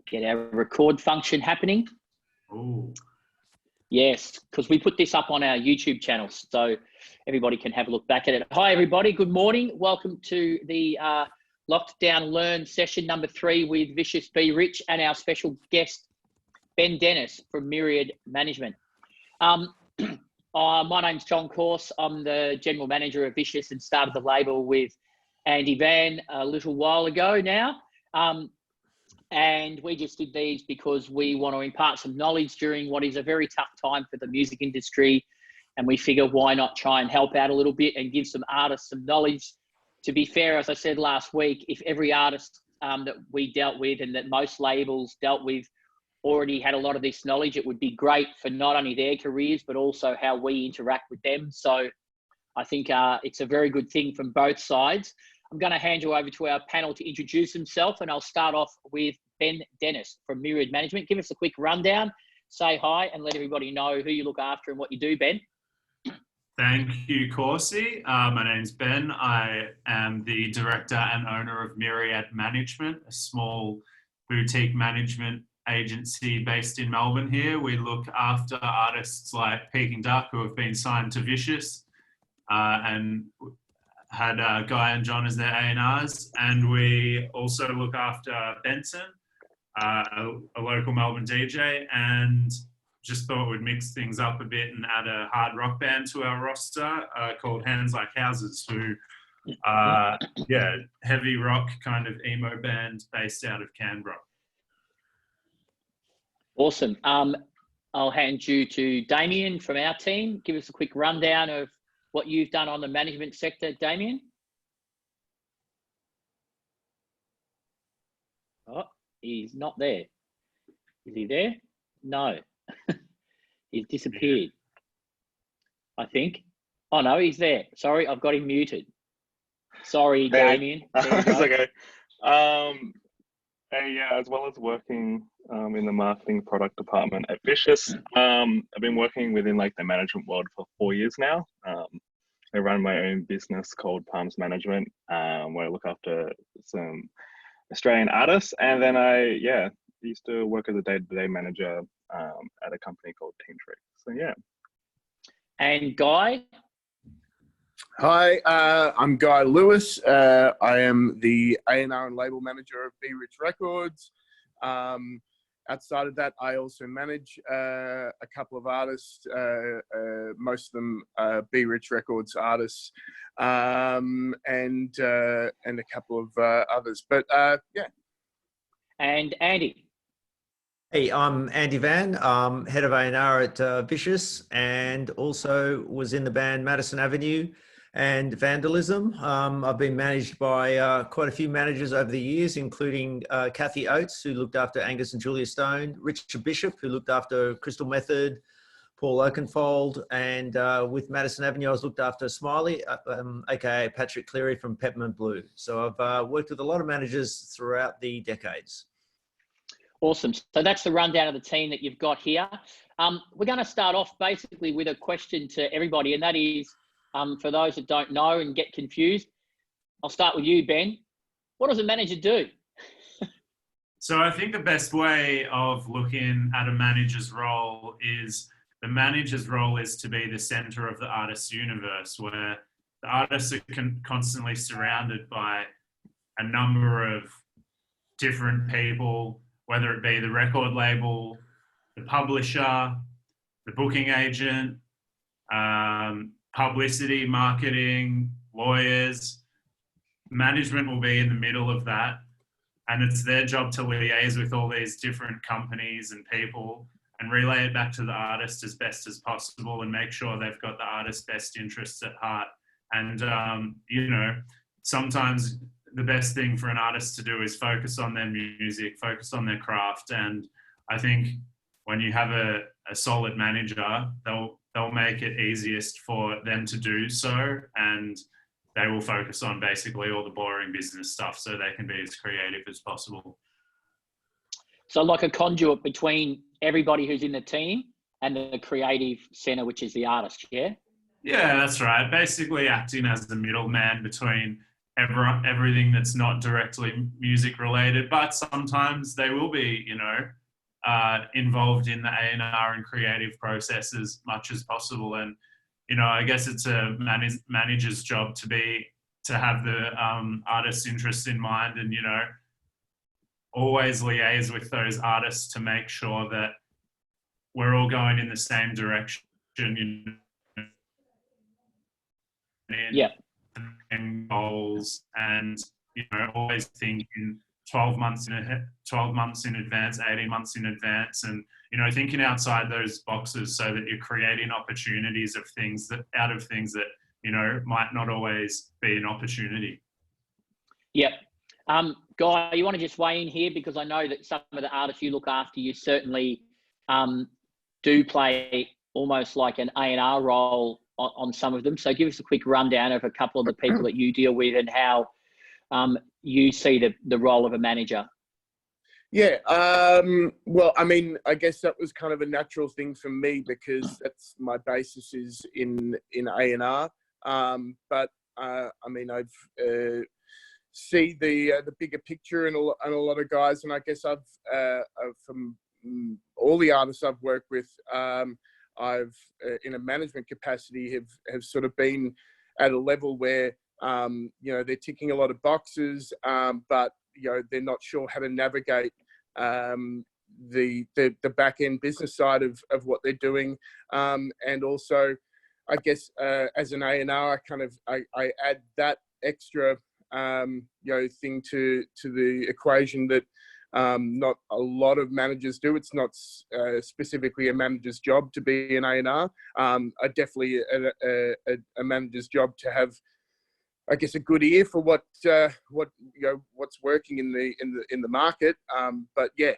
Get our record function happening. Oh, yes, because we put this up on our YouTube channel, so everybody can have a look back at it. Hi, everybody. Good morning. Welcome to the Lockdown Learn session number 3 with Vicious Be Rich and our special guest, Ben Dennis from Myriad Management. My name's John Corse. I'm the General Manager of Vicious and started the label with Andy Van a little while ago now. And we just did these because we want to impart some knowledge during what is a very tough time for the music industry. And we figure why not try and help out a little bit and give some artists some knowledge. To be fair, as I said last week, if every artist that we dealt with and that most labels dealt with already had a lot of this knowledge, it would be great for not only their careers, but also how we interact with them. So I think it's a very good thing from both sides. I'm going to hand you over to our panel to introduce himself, and I'll start off with Ben Dennis from Myriad Management. Give us a quick rundown, say hi, and let everybody know who you look after and what you do, Ben. thank you, Corsi. My name's Ben. I am the director and owner of Myriad Management, a small boutique management agency based in Melbourne here. We look after artists like Peking Duck, who have been signed to Vicious, and had Guy and John as their A&Rs, and we also look after Benson, a local Melbourne DJ, and just thought we'd mix things up a bit and add a hard rock band to our roster called Hands Like Houses, who heavy rock kind of emo band based out of Canberra. Awesome. I'll hand you to Damien from our team. Give us a quick rundown of what you've done on the management sector, Damien. Oh, he's not there. Is he there? No. He's disappeared, I think. Oh, no, he's there. Sorry, I've got him muted. Sorry, Damien. It's okay. As well as working in the marketing product department at Vicious, I've been working within like the management world for 4 years now. I run my own business called Palms Management, where I look after some Australian artists, and then I used to work as a day-to-day manager at a company called Team Tree. So yeah. And Guy. Hi, I'm Guy Lewis. I am the A&R and label manager of Be Rich Records. Outside of that, I also manage a couple of artists, most of them Be Rich Records artists, and a couple of others. But yeah. And Andy. Hey, I'm Andy Van, head of A&R at Vicious, and also was in the band Madison Avenue and Vandalism. I've been managed by quite a few managers over the years, including Kathy Oates, who looked after Angus and Julia Stone, Richard Bishop, who looked after Crystal Method, Paul Oakenfold, and with Madison Avenue, I was looked after Smiley, aka Patrick Cleary from Peppermint Blue. So I've worked with a lot of managers throughout the decades. Awesome. So that's the rundown of the team that you've got here. We're going to start off basically with a question to everybody, and that is, for those that don't know and get confused, I'll start with you, Ben. What does a manager do? So I think the best way of looking at a manager's role is the manager's role is to be the center of the artist's universe, where the artists are constantly surrounded by a number of different people, whether it be the record label, the publisher, the booking agent, publicity, marketing, lawyers. Management will be in the middle of that. And it's their job to liaise with all these different companies and people and relay it back to the artist as best as possible and make sure they've got the artist's best interests at heart. And, sometimes the best thing for an artist to do is focus on their music, focus on their craft. And I think when you have a solid manager, they'll make it easiest for them to do so. And they will focus on basically all the boring business stuff so they can be as creative as possible. So like a conduit between everybody who's in the team and the creative center, which is the artist, yeah? Yeah, that's right. Basically acting as the middleman between everything that's not directly music related, but sometimes they will be, you know, involved in the A&R and creative process as much as possible. And, you know, I guess it's a manager's job to have the artist's interests in mind, and, you know, always liaise with those artists to make sure that we're all going in the same direction, you know, Yeah. and goals, and, you know, always thinking 12 months in advance, 18 months in advance, and, you know, thinking outside those boxes so that you're creating opportunities out of things that, you know, might not always be an opportunity. Yep. Guy, you want to just weigh in here, because I know that some of the artists you look after, you certainly do play almost like an A&R role on some of them. So give us a quick rundown of a couple of the people that you deal with and how you see the role of a manager. Yeah, well, I mean, I guess that was kind of a natural thing for me, because that's my basis is in A&R. But I mean, I've see the bigger picture in a lot of guys, and I guess I've from all the artists I've worked with, I've in a management capacity have sort of been at a level where you know, they're ticking a lot of boxes, but, you know, they're not sure how to navigate the back end business side of what they're doing, and also, I guess as an A&R, I add that extra you know, thing to the equation that not a lot of managers do. It's not specifically a manager's job to be an A&R. Definitely a manager's job to have, I guess, a good ear for what you know, what's working in the market. But yeah,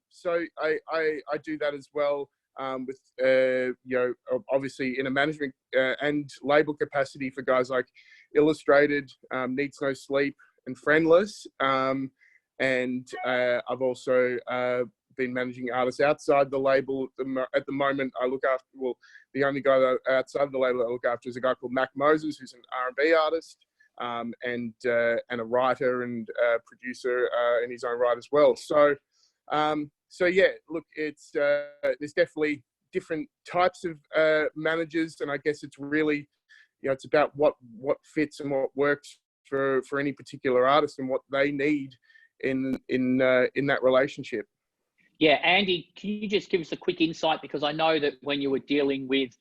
so I do that as well, with you know, obviously in a management and label capacity for guys like Illustrated, Needs No Sleep, and Friendless. And I've also been managing artists outside the label. At the moment, I look after, well, the only guy that outside the label I look after is a guy called Mac Moses, who's an R&B artist, and a writer and producer in his own right as well. So, so yeah, look, it's there's definitely different types of managers, and I guess it's really, you know, it's about what fits and what works for any particular artist and what they need in that relationship. Yeah, Andy, can you just give us a quick insight, because I know that when you were dealing with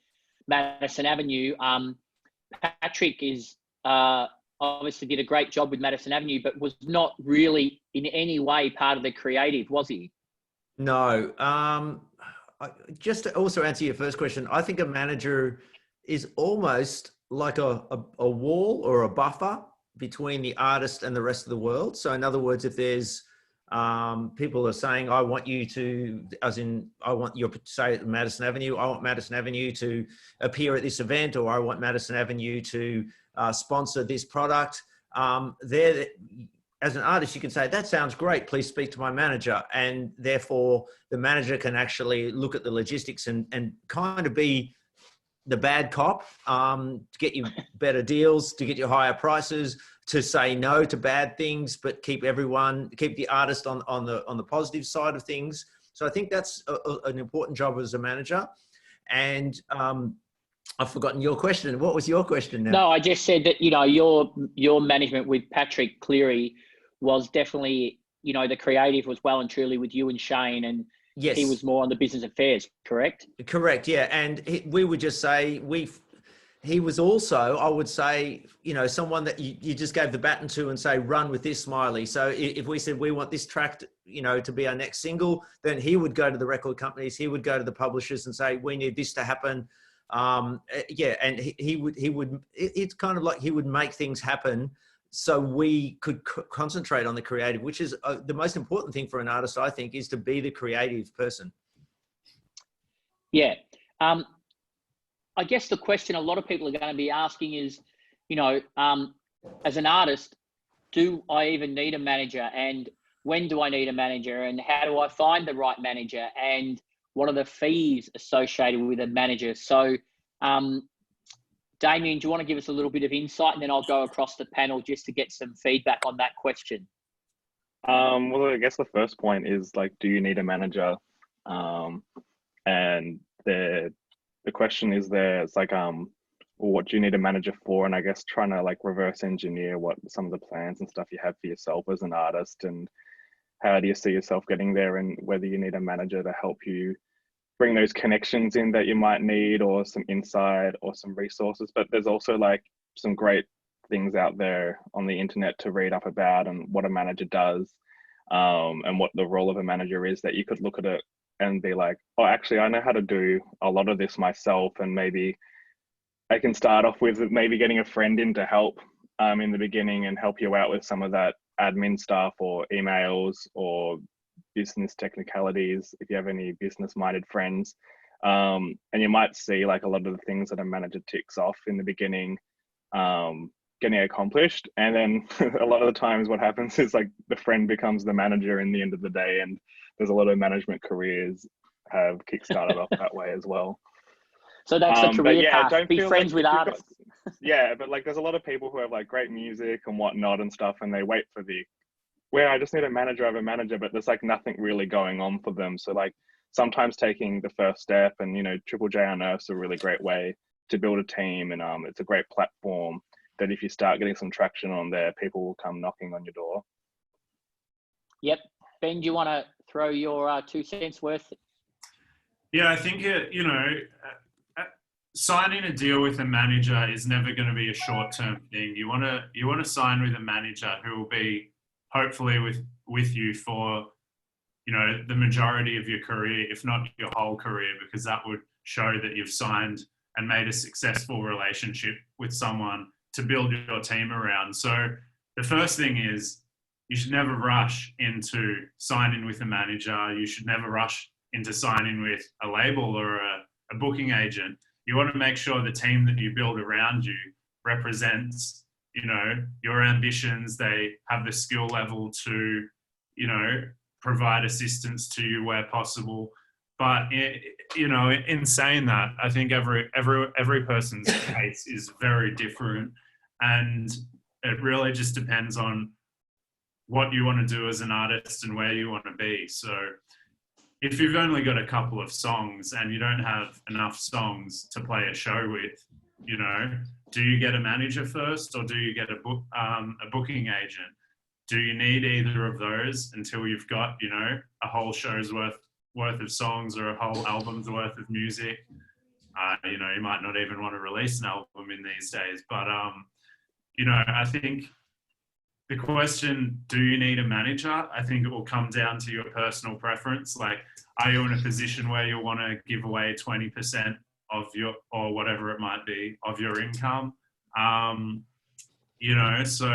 Madison Avenue, Patrick is obviously did a great job with Madison Avenue, but was not really in any way part of the creative, was he? No. Just to also answer your first question, I think a manager is almost like a wall or a buffer between the artist and the rest of the world. So in other words, if there's people are saying, I want you to, as in, I want you to say at Madison Avenue, I want Madison Avenue to appear at this event, or I want Madison Avenue to sponsor this product. There, as an artist, you can say, that sounds great, please speak to my manager. And therefore the manager can actually look at the logistics and kind of be the bad cop, to get you better deals, to get you higher prices, to say no to bad things, but keep the artist on the positive side of things. So I think that's an important job as a manager. And I've forgotten your question. What was your question now? No, I just said that, you know, your management with Patrick Cleary was definitely, you know, the creative was well and truly with you and Shane, and yes, he was more on the business affairs, correct? Correct, yeah. And we would just say, he was also, I would say, you know, someone that you just gave the baton to and say, run with this, Smiley. So if we said we want this track, you know, to be our next single, then he would go to the record companies, he would go to the publishers and say, we need this to happen. Yeah, and he would, it's kind of like he would make things happen so we could concentrate on the creative, which is the most important thing for an artist, I think, is to be the creative person. Yeah. I guess the question a lot of people are going to be asking is, you know, as an artist, do I even need a manager? And when do I need a manager? And how do I find the right manager? And what are the fees associated with a manager? So Damien, do you want to give us a little bit of insight, and then I'll go across the panel just to get some feedback on that question? Well, I guess the first point is like, do you need a manager? And the question is there, it's like, well, what do you need a manager for? And I guess trying to like reverse engineer what some of the plans and stuff you have for yourself as an artist, and how do you see yourself getting there, and whether you need a manager to help you bring those connections in that you might need, or some insight or some resources. But there's also like some great things out there on the internet to read up about, and what a manager does, and what the role of a manager is, that you could look at it and be like, oh, actually, I know how to do a lot of this myself, and maybe I can start off with maybe getting a friend in to help in the beginning, and help you out with some of that admin stuff, or emails, or business technicalities if you have any business minded friends. And you might see like a lot of the things that a manager ticks off in the beginning getting accomplished, and then a lot of the times what happens is like the friend becomes the manager in the end of the day, and there's a lot of management careers have kickstarted off that way as well. So that's the career yeah, path. Be friends with artists. Yeah, but like there's a lot of people who have like great music and whatnot and stuff, and they wait for the, where I just need a manager, I have a manager, but there's like nothing really going on for them. So like sometimes taking the first step, and you know, Triple J Unearth's a really great way to build a team, and it's a great platform that if you start getting some traction on there, people will come knocking on your door. Yep. Ben, do you want to throw your 2 cents worth? Yeah, I think signing a deal with a manager is never going to be a short-term thing. You want to sign with a manager who will be hopefully with you for, you know, the majority of your career, if not your whole career, because that would show that you've signed and made a successful relationship with someone to build your team around. So the first thing is, you should never rush into signing with a manager. You should never rush into signing with a label or a booking agent. You want to make sure the team that you build around you represents, you know, your ambitions. They have the skill level to, you know, provide assistance to you where possible. But you know, in saying that, I think every person's case is very different, and it really just depends on what you want to do as an artist and where you want to be. So if you've only got a couple of songs and you don't have enough songs to play a show with, you know, do you get a manager first, or do you get a booking agent? Do you need either of those until you've got, you know, a whole show's worth of songs, or a whole album's worth of music? You know, you might not even want to release an album in these days, but you know, I think the question, do you need a manager? I think it will come down to your personal preference. Like, are you in a position where you want to give away 20% of your, or whatever it might be, of your income? You know, so.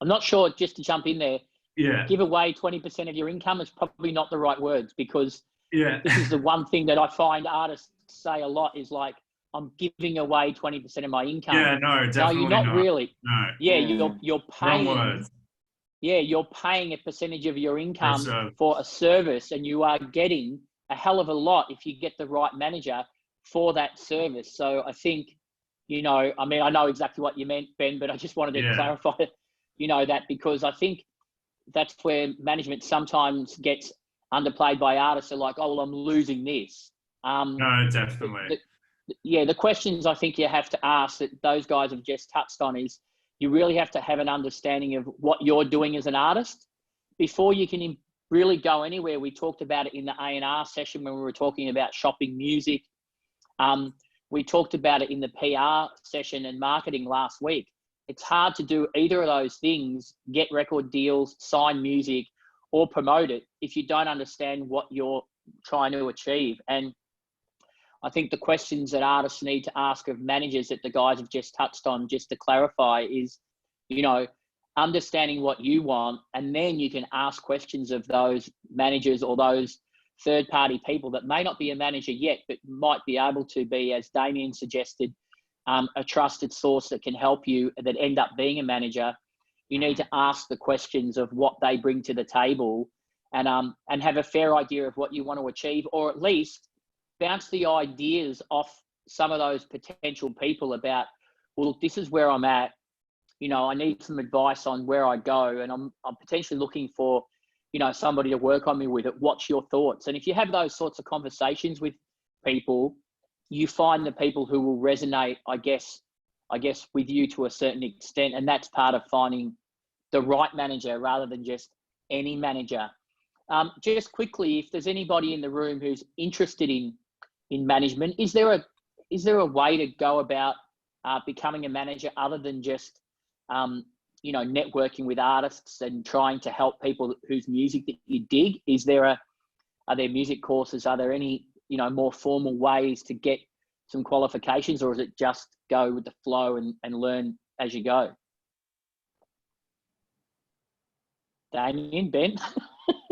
I'm not sure, just to jump in there, Yeah. give away 20% of your income is probably not the right words, because yeah. this is the one thing that I find artists say a lot is like, I'm giving away 20% of my income. Yeah, no, definitely no, you're not really. No. Yeah, you're paying. Wrong words. Yeah, you're paying a percentage of your income for a service, and you are getting a hell of a lot if you get the right manager for that service. So I think, you know, I mean, I know exactly what you meant, Ben, but I just wanted to clarify, you know, that, because I think that's where management sometimes gets underplayed by artists. They're like, oh, well, I'm losing this. No, definitely. The questions I think you have to ask that those guys have just touched on is, you really have to have an understanding of what you're doing as an artist before you can really go anywhere. We talked about it in the A&R session when we were talking about shopping music. We talked about it in the PR session and marketing last week. It's hard to do either of those things, get record deals, sign music, or promote it, if you don't understand what you're trying to achieve. And I think the questions that artists need to ask of managers that the guys have just touched on, just to clarify, is, you know, understanding what you want, and then you can ask questions of those managers or those third-party people that may not be a manager yet, but might be able to be, as Damien suggested, a trusted source that can help you, that end up being a manager. You need to ask the questions of what they bring to the table, and have a fair idea of what you want to achieve, or at least bounce the ideas off some of those potential people about, well, look, this is where I'm at. You know, I need some advice on where I go, and I'm potentially looking for, you know, somebody to work on me with it. What's your thoughts? And if you have those sorts of conversations with people, you find the people who will resonate, I guess, with you to a certain extent. And that's part of finding the right manager rather than just any manager. Just quickly, if there's anybody in the room who's interested in management, is there a way to go about becoming a manager other than just you know, networking with artists and trying to help people whose music that you dig? Are there music courses? Are there any, you know, more formal ways to get some qualifications, or is it just go with the flow and learn as you go? Damien, Ben?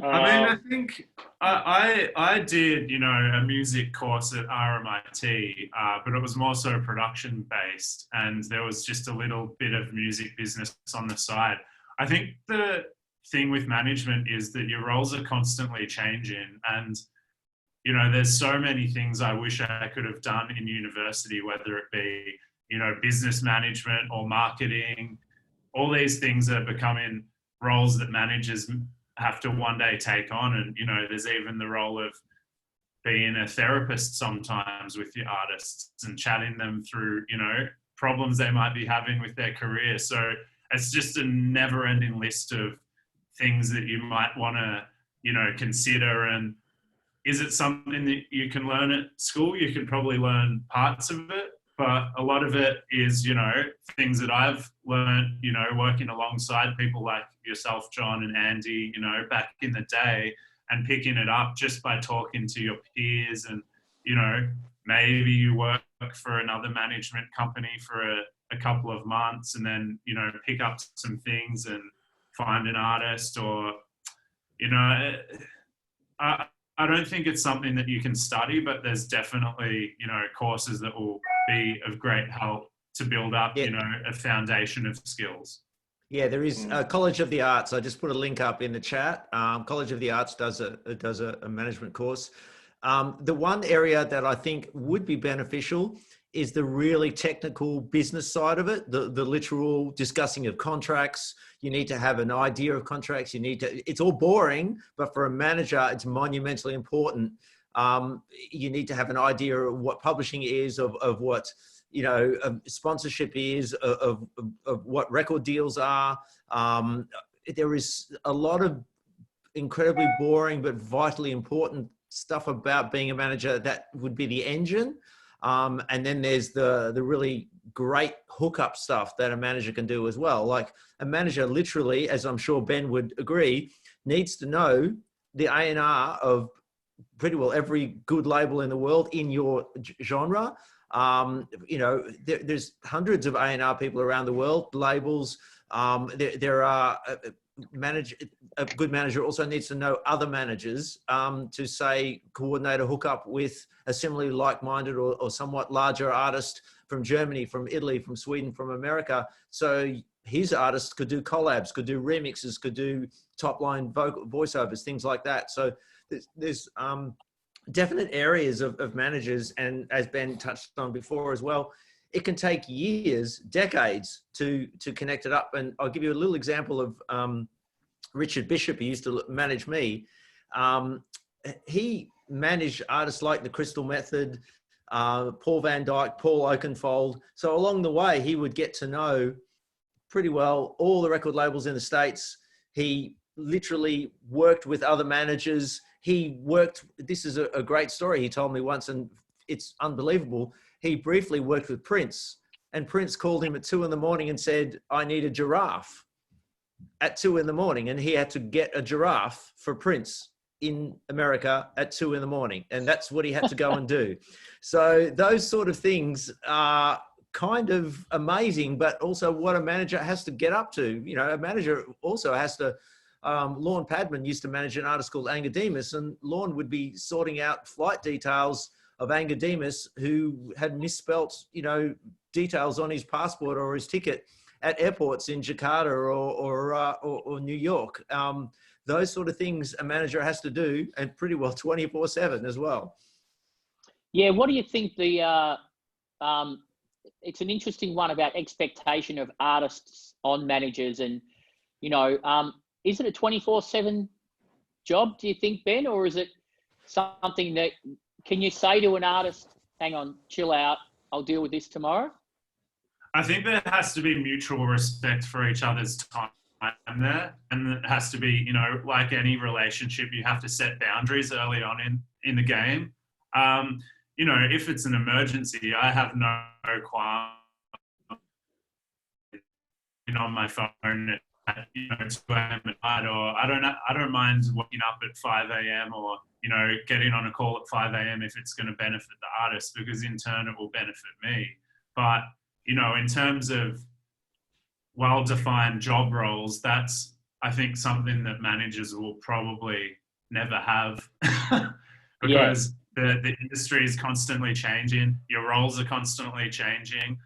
I mean, I think I did, you know, a music course at RMIT, but it was more so production based, and there was just a little bit of music business on the side. I think the thing with management is that your roles are constantly changing, and, you know, there's so many things I wish I could have done in university, whether it be, you know, business management or marketing. All these things are becoming roles that managers have to one day take on. And, you know, there's even the role of being a therapist sometimes with your artists and chatting them through, you know, problems they might be having with their career. So it's just a never ending list of things that you might want to, you know, consider. And is it something that you can learn at school? You can probably learn parts of it, but a lot of it is, you know, things that I've learned, you know, working alongside people like yourself, John, and Andy, you know, back in the day, and picking it up just by talking to your peers. And, you know, maybe you work for another management company for a couple of months and then, you know, pick up some things and find an artist, or, you know, I don't think it's something that you can study, but there's definitely, you know, courses that will be of great help to build up, you know, a foundation of skills. Yeah, there is College of the Arts. I just put a link up in the chat. College of the Arts does a management course. The one area that I think would be beneficial is the really technical business side of it, the literal discussing of contracts. You need to have an idea of contracts. It's all boring, but for a manager, it's monumentally important. You need to have an idea of what publishing is, of what, you know, sponsorship is, of what record deals are. There is a lot of incredibly boring but vitally important stuff about being a manager that would be the engine. And then there's the really great hookup stuff that a manager can do as well. Like a manager literally, as I'm sure Ben would agree, needs to know the A&R of pretty well every good label in the world in your genre. You know, there's hundreds of A&R people around the world, labels. There are a good manager also needs to know other managers to say coordinate a hookup with a similarly like-minded or somewhat larger artist from Germany, from Italy, from Sweden, from America. So his artists could do collabs, could do remixes, could do top-line voiceovers, things like that. So there's definite areas of managers, and as Ben touched on before as well, it can take years, decades to connect it up. And I'll give you a little example of Richard Bishop, who used to manage me. He managed artists like the Crystal Method, Paul Van Dyke, Paul Oakenfold. So along the way, he would get to know pretty well all the record labels in the States. He literally worked with other managers. This is a great story he told me once, and it's unbelievable. He briefly worked with Prince, and Prince called him at 2 a.m. and said, "I need a giraffe," at 2 a.m. And he had to get a giraffe for Prince in America at 2 a.m. And that's what he had to go and do. So those sort of things are kind of amazing, but also what a manager has to get up to. You know, a manager also has to, Lorne Padman used to manage an artist called Angademus, and Lorne would be sorting out flight details of Angademus who had misspelt, you know, details on his passport or his ticket at airports in Jakarta or New York. Those sort of things a manager has to do, and pretty well 24/7 as well. Yeah, what do you think the it's an interesting one about expectation of artists on managers, and is it a 24/7 job, do you think, Ben, or is it something that can you say to an artist, hang on, chill out, I'll deal with this tomorrow? I think there has to be mutual respect for each other's time there, and it has to be, like any relationship, you have to set boundaries early on in the game. If it's an emergency, I have no qualm on my phone at 2 a.m. at night, or I don't mind waking up at 5 a.m. or getting on a call at 5 a.m. if it's going to benefit the artist, because in turn it will benefit me. But in terms of well-defined job roles, that's, I think, something that managers will probably never have because the industry is constantly changing. Your roles are constantly changing.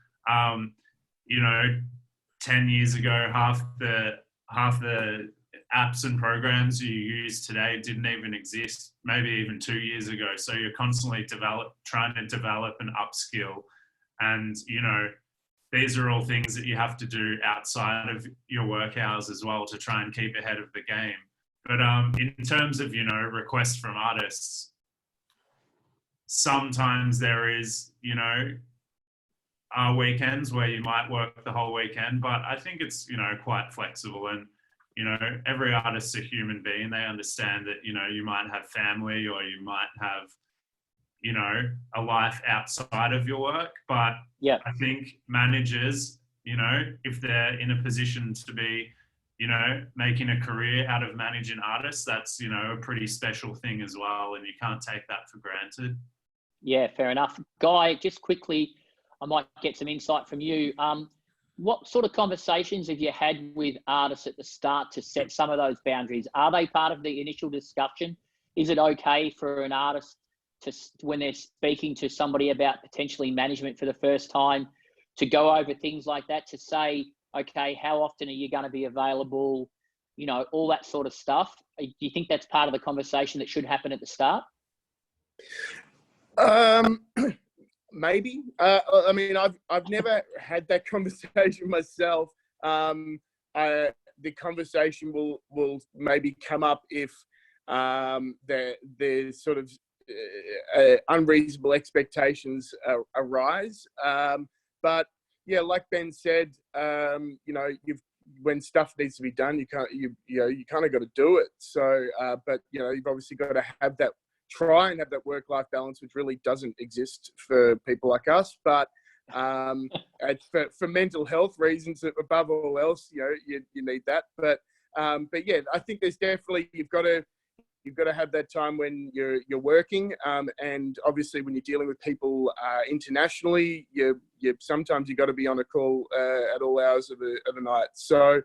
10 years ago, half the apps and programs you use today didn't even exist, maybe even 2 years ago. So you're constantly trying to develop and upskill. And, these are all things that you have to do outside of your work hours as well to try and keep ahead of the game. But in terms of, requests from artists, sometimes there is, weekends where you might work the whole weekend, but I think it's, quite flexible. And, every artist's a human being. They understand that, you might have family, or you might have, a life outside of your work. But I think managers, if they're in a position to be, making a career out of managing artists, that's, a pretty special thing as well. And you can't take that for granted. Yeah, fair enough. Guy, just quickly, I might get some insight from you. What sort of conversations have you had with artists at the start to set some of those boundaries? Are they part of the initial discussion? Is it okay for an artist to, when they're speaking to somebody about potentially management for the first time, to go over things like that, to say, okay, how often are you going to be available? All that sort of stuff. Do you think that's part of the conversation that should happen at the start? Maybe. I mean, I've never had that conversation myself. The conversation will maybe come up if there's sort of unreasonable expectations arise. But yeah, like Ben said, when stuff needs to be done, you kind of got to do it. So, but you've obviously got to have that. Try and have that work-life balance, which really doesn't exist for people like us. But for mental health reasons, above all else, you need that. But yeah, I think there's definitely you've got to have that time when you're working, and obviously when you're dealing with people internationally, you sometimes you got to be on a call at all hours of the night. So.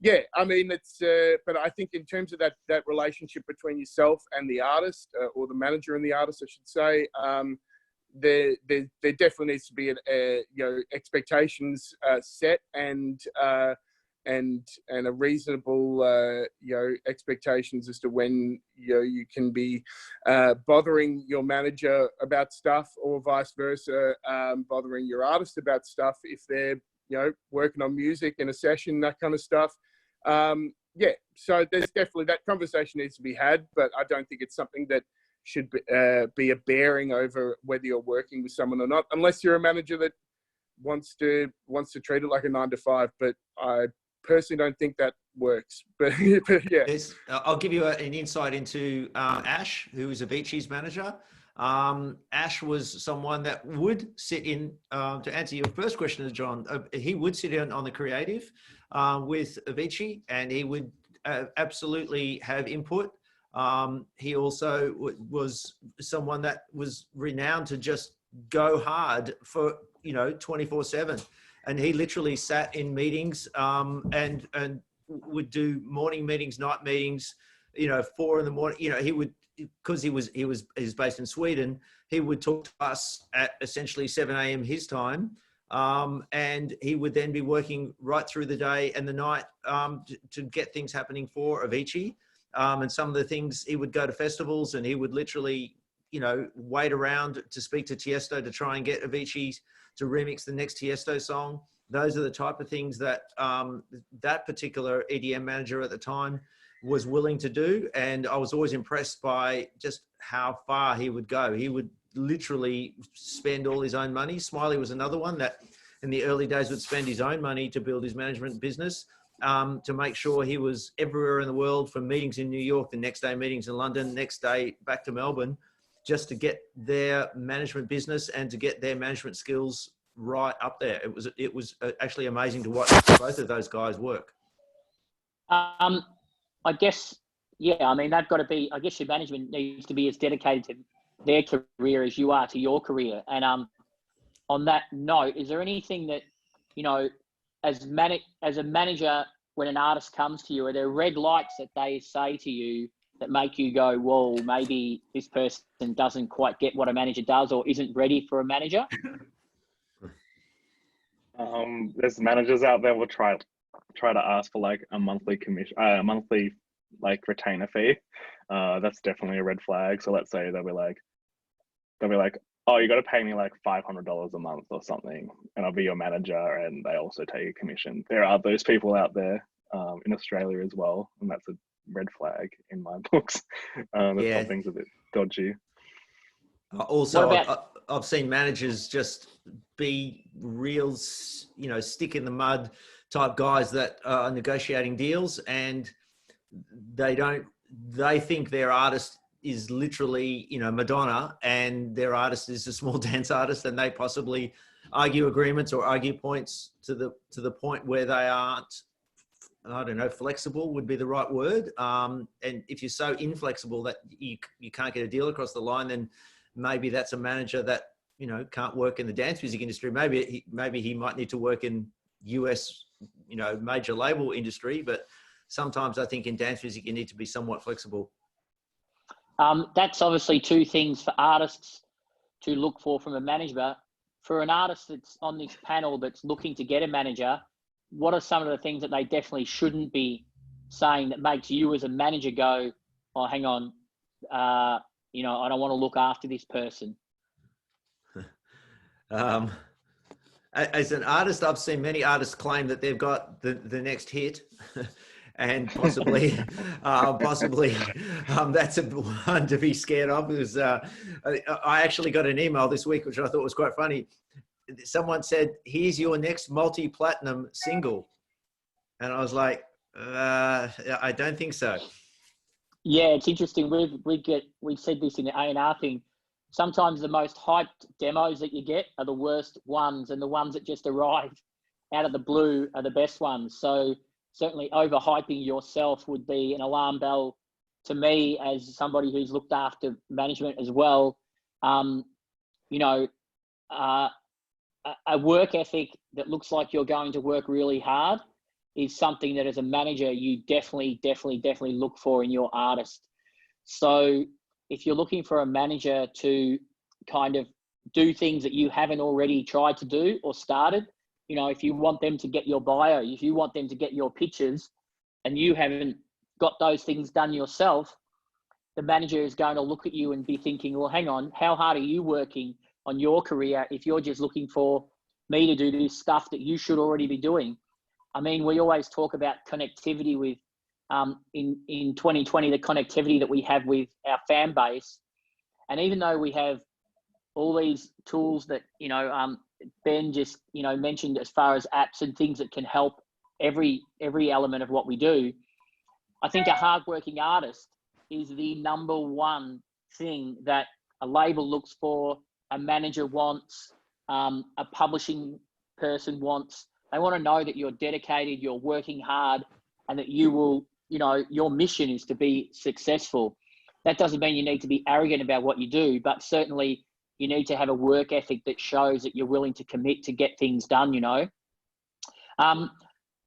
Yeah, I mean, it's, but I think in terms of that relationship between yourself and the artist, or the manager and the artist, I should say, there definitely needs to be expectations set and a reasonable, expectations as to when you can be bothering your manager about stuff, or vice versa, bothering your artist about stuff if they're working on music in a session, that kind of stuff. Yeah, so there's definitely that conversation needs to be had, but I don't think it's something that should be a bearing over whether you're working with someone or not, unless you're a manager that wants to treat it like a 9 to 5. But I personally don't think that works. But yeah, I'll give you an insight into Ash, who is Avicii's manager. Ash was someone that would sit in, to answer your first question, John, he would sit in on the creative with Avicii, and he would absolutely have input. He also was someone that was renowned to just go hard for 24/7, and he literally sat in meetings and would do morning meetings, night meetings, 4 in the morning. He would, because he's based in Sweden, he would talk to us at essentially 7 a.m. his time, and he would then be working right through the day and the night to get things happening for Avicii. And some of the things, he would go to festivals and he would literally, wait around to speak to Tiesto to try and get Avicii to remix the next Tiesto song. Those are the type of things that that particular EDM manager at the time was willing to do. And I was always impressed by just how far he would go. He would literally spend all his own money. Smiley was another one that in the early days would spend his own money to build his management business, to make sure he was everywhere in the world, from meetings in New York, the next day meetings in London, next day back to Melbourne, just to get their management business and to get their management skills right up there. It was actually amazing to watch both of those guys work. I guess, yeah, I mean, they've got to be, I guess your management needs to be as dedicated to their career as you are to your career. And on that note, is there anything that, as a manager, when an artist comes to you, are there red lights that they say to you that make you go, whoa, maybe this person doesn't quite get what a manager does or isn't ready for a manager? There's managers out there will try to ask for like a monthly commission, monthly like retainer fee. That's definitely a red flag. So let's say they'll be like, oh, you got to pay me like $500 a month or something, and I'll be your manager, and they also take a commission. There are those people out there in Australia as well, and that's a red flag in my books. Something's a bit dodgy. Also, I've seen managers just be real, stick in the mud type guys that are negotiating deals, and they think their artist is literally, Madonna, and their artist is a small dance artist, and they possibly argue agreements or argue points to the point where they aren't, I don't know, flexible would be the right word. And if you're so inflexible that you can't get a deal across the line, then maybe that's a manager that, can't work in the dance music industry. Maybe he might need to work in US, major label industry, but sometimes I think in dance music, you need to be somewhat flexible. That's obviously two things for artists to look for from a manager. For an artist that's on this panel that's looking to get a manager, what are some of the things that they definitely shouldn't be saying that makes you as a manager go, oh, hang on, I don't want to look after this person? As an artist, I've seen many artists claim that they've got the next hit. And possibly that's a one to be scared of. Because I actually got an email this week, which I thought was quite funny. Someone said, "Here's your next multi-platinum single," and I was like, "I don't think so." Yeah, it's interesting. We've said this in the A&R thing. Sometimes the most hyped demos that you get are the worst ones, and the ones that just arrive out of the blue are the best ones. So certainly overhyping yourself would be an alarm bell to me as somebody who's looked after management as well. A work ethic that looks like you're going to work really hard is something that as a manager, you definitely look for in your artist. So if you're looking for a manager to kind of do things that you haven't already tried to do or started, if you want them to get your bio, if you want them to get your pictures and you haven't got those things done yourself, the manager is going to look at you and be thinking, well, hang on, how hard are you working on your career if you're just looking for me to do this stuff that you should already be doing? I mean, we always talk about connectivity with, in 2020, the connectivity that we have with our fan base. And even though we have all these tools that, Ben just, mentioned as far as apps and things that can help every element of what we do, I think a hardworking artist is the number one thing that a label looks for, a manager wants, a publishing person wants. They want to know that you're dedicated, you're working hard, and that you will, your mission is to be successful. That doesn't mean you need to be arrogant about what you do, but certainly you need to have a work ethic that shows that you're willing to commit to get things done, A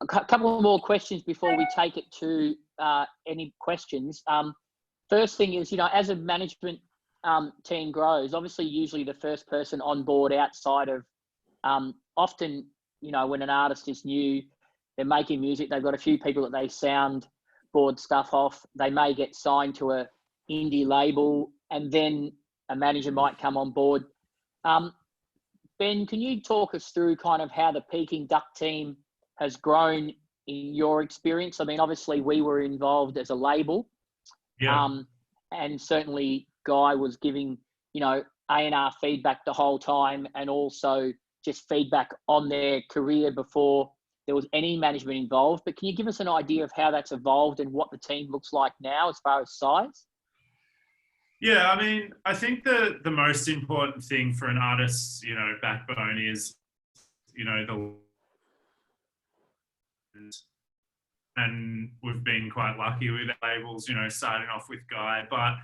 couple more questions before we take it to any questions. First thing is, as a management team grows, obviously usually the first person on board outside of, often, when an artist is new, they're making music, they've got a few people that they soundboard stuff off. They may get signed to a indie label, and then a manager might come on board. Ben, can you talk us through kind of how the Peking Duck team has grown in your experience? I mean, obviously we were involved as a label, and certainly Guy was giving, you know, A&R feedback the whole time, and also just feedback on their career before there was any management involved. But can you give us an idea of how that's evolved and what the team looks like now as far as size? Yeah, I mean, I think the most important thing for an artist's, you know, backbone is, you know, and we've been quite lucky with labels, you know, starting off with Guy. But,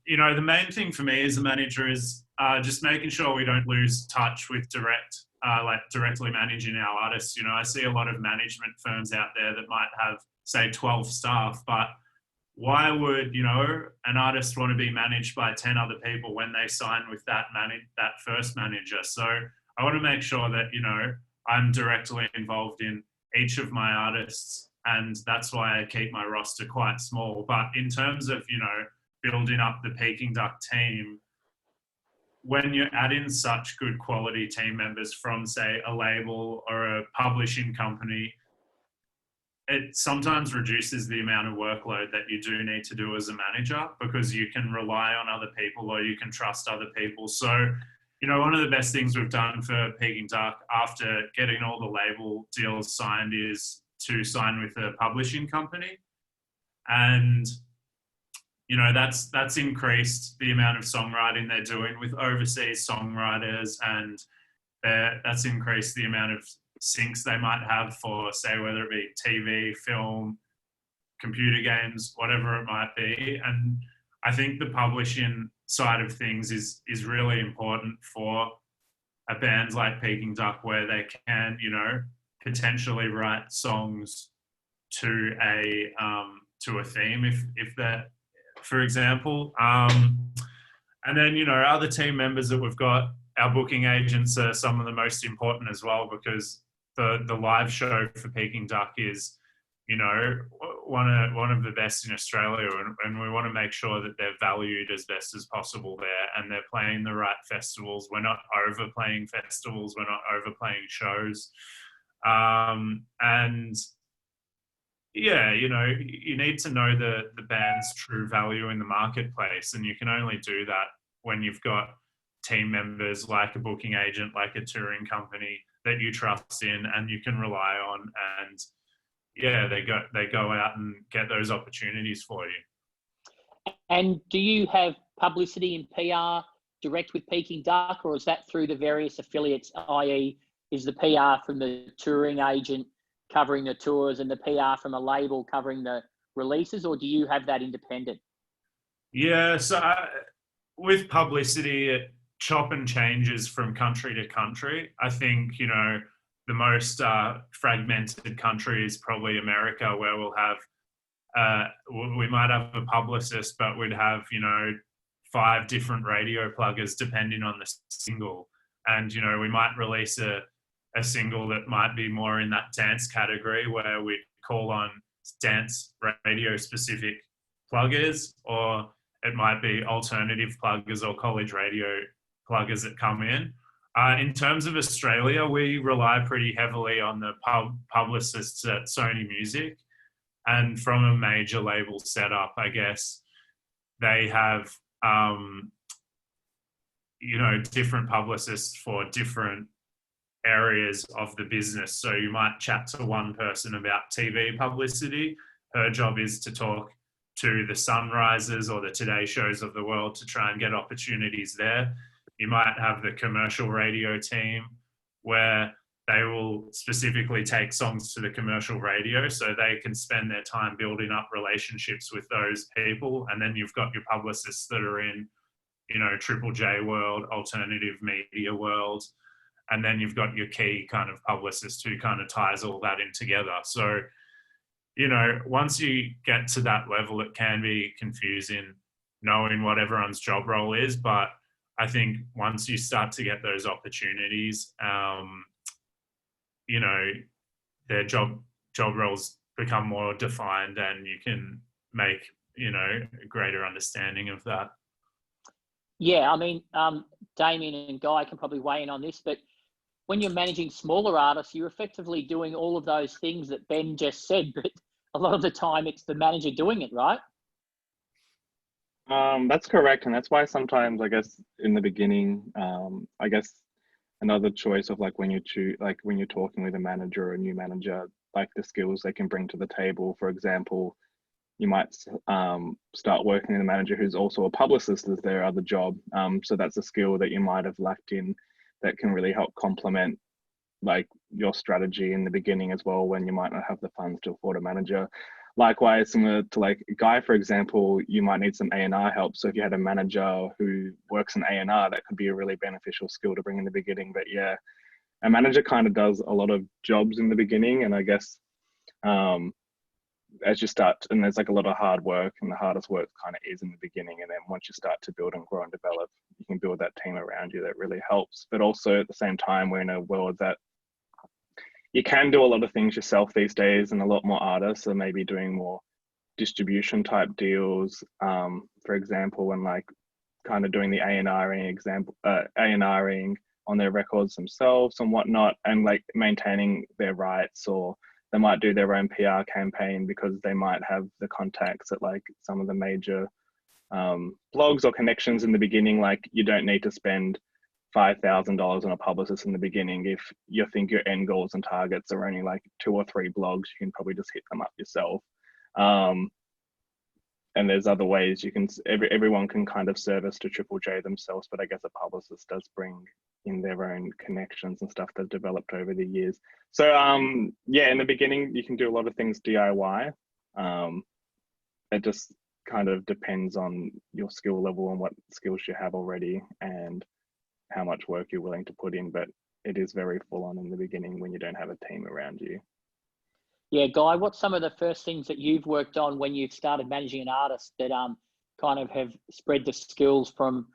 you know, the main thing for me as a manager is just making sure we don't lose touch with directly managing our artists. You know, I see a lot of management firms out there that might have, say, 12 staff, but why would, you know, an artist want to be managed by 10 other people when they sign with that first manager? So I want to make sure that, you know, I'm directly involved in each of my artists, and that's why I keep my roster quite small. But in terms of, you know, building up the Peking Duck team, when you add in such good quality team members from, say, a label or a publishing company, it sometimes reduces the amount of workload that you do need to do as a manager, because you can rely on other people or you can trust other people. So, you know, one of the best things we've done for Peking Duck after getting all the label deals signed is to sign with a publishing company. And, you know, that's increased the amount of songwriting they're doing with overseas songwriters, and that's increased the amount of syncs they might have for, say, whether it be TV, film, computer games, whatever it might be. And I think the publishing side of things is really important for a band like Peking Duck, where they can, you know, potentially write songs to a theme, if that, for example. And then, you know, other team members that we've got, our booking agents are some of the most important as well, because the live show for Peking Duck is, you know, one of the best in Australia, and we want to make sure that they're valued as best as possible there, and they're playing the right festivals. We're not overplaying festivals, we're not overplaying shows. And yeah, you know, you need to know the band's true value in the marketplace, and you can only do that when you've got team members like a booking agent, like a touring company that you trust in and you can rely on. And yeah, they go out and get those opportunities for you. And do you have publicity and PR direct with Peking Duck, or is that through the various affiliates, i.e. is the PR from the touring agent covering the tours and the PR from a label covering the releases, or do you have that independent? Yeah, so with publicity, it chop and changes from country to country. I think, you know, the most fragmented country is probably America, where we'll have, we might have a publicist, but we'd have, you know, 5 different radio pluggers depending on the single. And, you know, we might release a single that might be more in that dance category, where we'd call on dance radio specific pluggers, or it might be alternative pluggers or college radio pluggers that come in. In terms of Australia, we rely pretty heavily on the publicists at Sony Music, and from a major label setup, I guess they have, you know, different publicists for different areas of the business. So you might chat to one person about TV publicity. Her job is to talk to the Sunrisers or the Today Shows of the world to try and get opportunities there. You might have the commercial radio team, where they will specifically take songs to the commercial radio so they can spend their time building up relationships with those people. And then you've got your publicists that are in, you know, Triple J world, alternative media world. And then you've got your key kind of publicist who kind of ties all that in together. So, you know, once you get to that level, it can be confusing knowing what everyone's job role is. But I think once you start to get those opportunities, you know, their job roles become more defined, and you can make, you know, a greater understanding of that. Yeah, I mean, Damien and Guy can probably weigh in on this, but when you're managing smaller artists, you're effectively doing all of those things that Ben just said, but a lot of the time it's the manager doing it, right? That's correct, and that's why sometimes I guess in the beginning, I guess another choice of like when you choose, like when you're talking with a manager or a new manager, like the skills they can bring to the table. For example, you might start working with a manager who's also a publicist as their other job. So that's a skill that you might have lacked in that can really help complement like your strategy in the beginning as well, when you might not have the funds to afford a manager. Likewise, similar to like Guy, for example, you might need some A&R help. So if you had a manager who works in A&R, that could be a really beneficial skill to bring in the beginning. But yeah, a manager kind of does a lot of jobs in the beginning, and I guess as you start, and there's like a lot of hard work, and the hardest work kind of is in the beginning, and then once you start to build and grow and develop, you can build that team around you that really helps. But also at the same time, we're in a world that you can do a lot of things yourself these days, and a lot more artists are maybe doing more distribution type deals, for example, and like kind of doing the A&Ring on their records themselves and whatnot, and like maintaining their rights, or they might do their own PR campaign because they might have the contacts at like some of the major blogs or connections in the beginning. Like you don't need to spend $5,000 on a publicist in the beginning. If you think your end goals and targets are only like 2 or 3 blogs, you can probably just hit them up yourself. And there's other ways you can, everyone can kind of service to Triple J themselves, but I guess a publicist does bring in their own connections and stuff they've developed over the years. So yeah, in the beginning, you can do a lot of things DIY. It just kind of depends on your skill level and what skills you have already and how much work you're willing to put in, but it is very full on in the beginning when you don't have a team around you. Yeah, Guy, what's some of the first things that you've worked on when you've started managing an artist that kind of have spread the skills from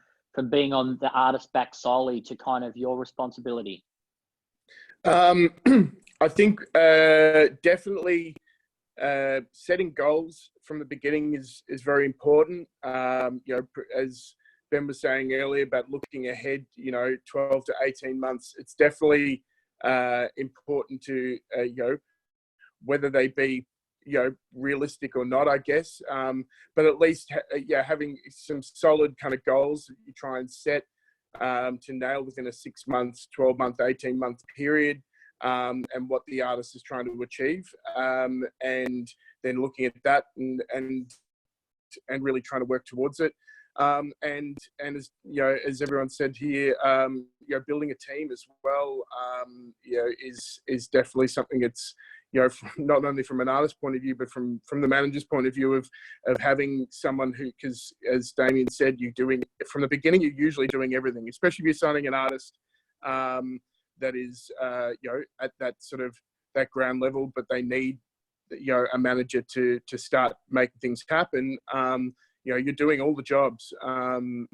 being on the artist back solely to kind of your responsibility? I think definitely setting goals from the beginning is very important. You know, as Ben was saying earlier about looking ahead, you know, 12 to 18 months, it's definitely important to, you know, whether they be, you know, realistic or not, I guess. But at least, yeah, having some solid kind of goals that you try and set to nail within a 6 months, 12 month, 18 month period, and what the artist is trying to achieve. And then looking at that and really trying to work towards it. And as you know, as everyone said here, you know, building a team as well, you know, is definitely something that's, you know, not only from an artist point of view, but from the manager's point of view of having someone who, because as Damien said, you're doing from the beginning, you're usually doing everything, especially if you're signing an artist that is, you know, at that sort of that ground level, but they need, you know, a manager to start making things happen. You know, you're doing all the jobs, and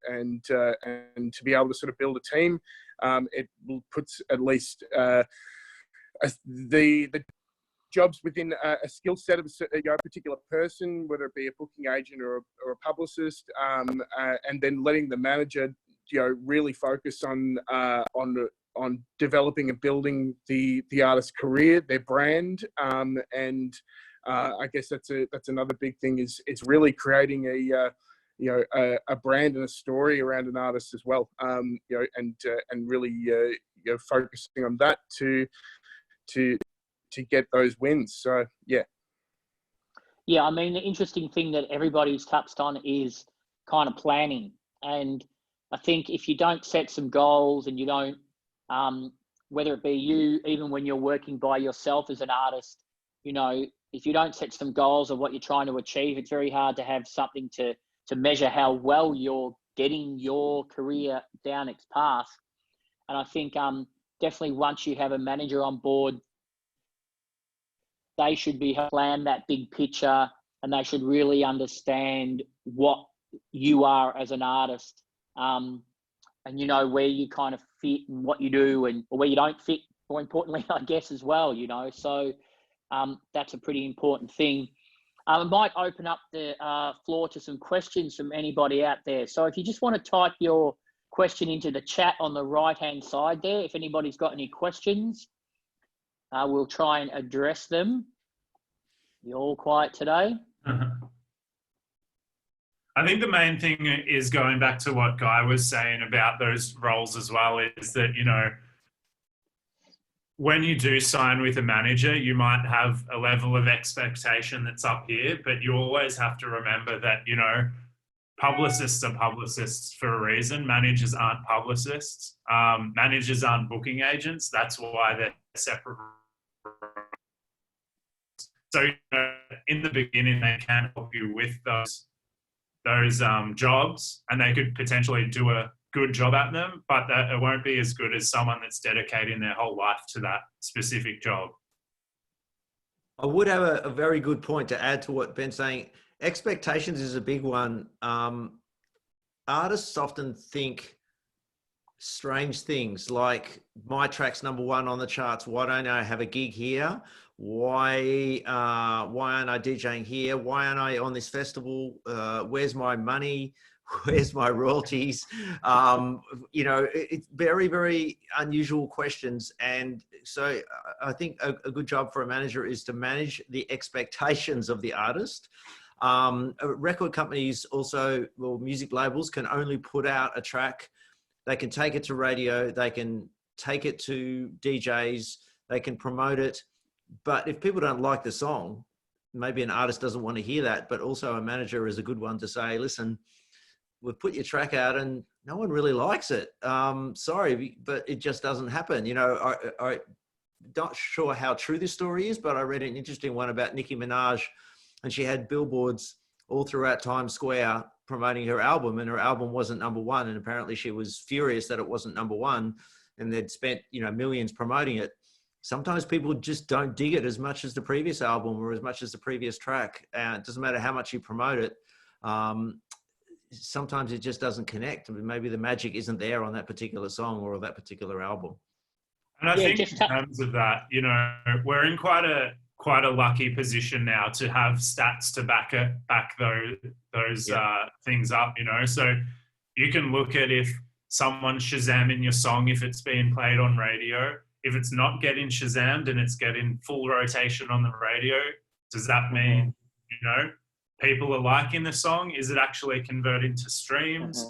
to be able to sort of build a team, it puts at least the jobs within a skill set of a, you know, particular person, whether it be a booking agent or a publicist, and then letting the manager, you know, really focus on developing and building the artist's career, their brand, and I guess that's another big thing is really creating a brand and a story around an artist as well, you know, and really you know, focusing on that to get those wins. So yeah. Yeah, I mean, the interesting thing that everybody's touched on is kind of planning. And I think if you don't set some goals and you don't, whether it be you, even when you're working by yourself as an artist, you know, if you don't set some goals of what you're trying to achieve, it's very hard to have something to measure how well you're getting your career down its path. And I think definitely once you have a manager on board, they should be plan that big picture, and they should really understand what you are as an artist, and you know where you kind of fit and what you do, and or where you don't fit. More importantly, I guess as well, you know. So that's a pretty important thing. I might open up the floor to some questions from anybody out there. So if you just want to type your question into the chat on the right-hand side there, if anybody's got any questions, we'll try and address them. You're all quiet today. I think the main thing is going back to what Guy was saying about those roles as well, is that, you know, when you do sign with a manager, you might have a level of expectation that's up here, but you always have to remember that, you know, publicists are publicists for a reason. Managers aren't publicists. Managers aren't booking agents. That's why they're separate. So, you know, in the beginning, they can help you with those jobs, and they could potentially do a good job at them, but that it won't be as good as someone that's dedicating their whole life to that specific job. I would have a very good point to add to what Ben's saying. Expectations is a big one. Artists often think strange things like, my track's #1 on the charts. Why don't I have a gig here? Why aren't I DJing here? Why aren't I on this festival? Where's my money? Where's my royalties? You know, it's very, very unusual questions. And so I think a good job for a manager is to manage the expectations of the artist. Record companies also, well, music labels can only put out a track. They can take it to radio. They can take it to DJs. They can promote it. But if people don't like the song, maybe an artist doesn't want to hear that, but also a manager is a good one to say, listen, we've put your track out and no one really likes it. Sorry, but it just doesn't happen. You know, I'm not sure how true this story is, but I read an interesting one about Nicki Minaj, and she had billboards all throughout Times Square promoting her album, and her album wasn't #1. And apparently she was furious that it wasn't #1, and they'd spent, you know, millions promoting it. Sometimes people just don't dig it as much as the previous album or as much as the previous track. It doesn't matter how much you promote it. Sometimes it just doesn't connect. Maybe the magic isn't there on that particular song or that particular album. And I think in terms of that, you know, we're in quite a lucky position now to have stats to back those things up, you know. So you can look at if someone's Shazamming your song, if it's being played on radio. If it's not getting Shazammed and it's getting full rotation on the radio, does that mean, you know, people are liking the song? Is it actually converting to streams?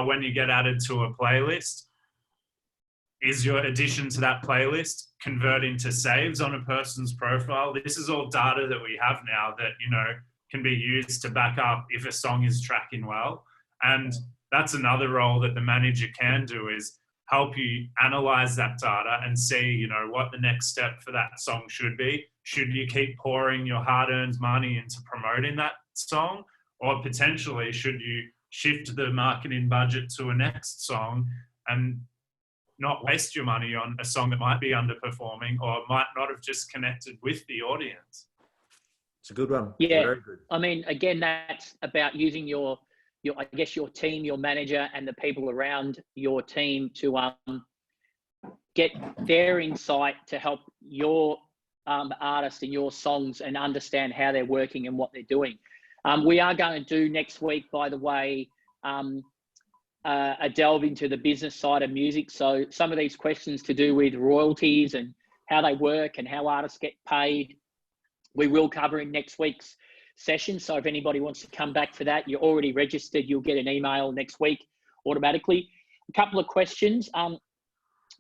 When you get added to a playlist, is your addition to that playlist converting to saves on a person's profile? This is all data that we have now that, you know, can be used to back up if a song is tracking well. And that's another role that the manager can do, is help you analyze that data and see, you know, what the next step for that song should be. Should you keep pouring your hard-earned money into promoting that song, or potentially should you shift the marketing budget to a next song and not waste your money on a song that might be underperforming or might not have just connected with the audience? It's a good one. Yeah, very good. I mean, again, that's about using your I guess your team, your manager, and the people around your team to get their insight to help your artist and your songs and understand how they're working and what they're doing. We are going to do next week, by the way, a delve into the business side of music. So some of these questions to do with royalties and how they work and how artists get paid, we will cover in next week's session. So if anybody wants to come back for that, you're already registered, you'll get an email next week automatically. A couple of questions.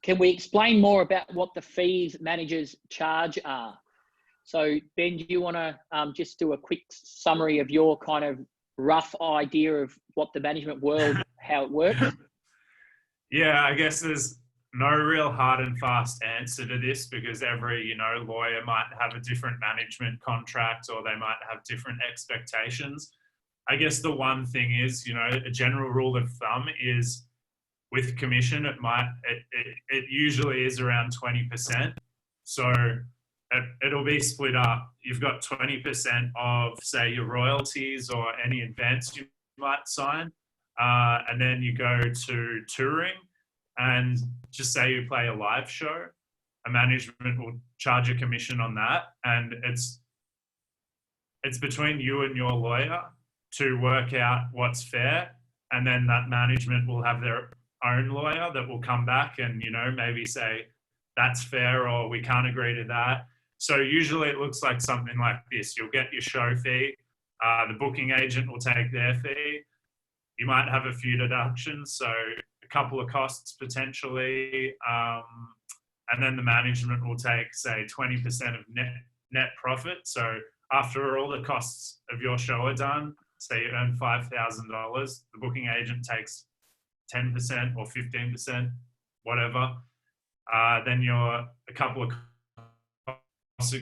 Can we explain more about what the fees managers charge are? So Ben, do you want to just do a quick summary of your kind of rough idea of what the management world, how it works? Yeah, I guess there's no real hard and fast answer to this, because every, you know, lawyer might have a different management contract, or they might have different expectations. I guess the one thing is, you know, a general rule of thumb is with commission, it usually is around 20%. So it'll be split up. You've got 20% of, say, your royalties or any advance you might sign, and then you go to touring. And just say you play a live show, a management will charge a commission on that. And it's between you and your lawyer to work out what's fair, and then that management will have their own lawyer that will come back and, you know, maybe say that's fair or we can't agree to that. So usually it looks like something like this. You'll get your show fee, the booking agent will take their fee. You might have a few deductions, so a couple of costs potentially, and then the management will take, say, 20% of net profit. So after all the costs of your show are done, say you earn $5,000, the booking agent takes 10% or 15%, whatever. Then you're a couple of costs,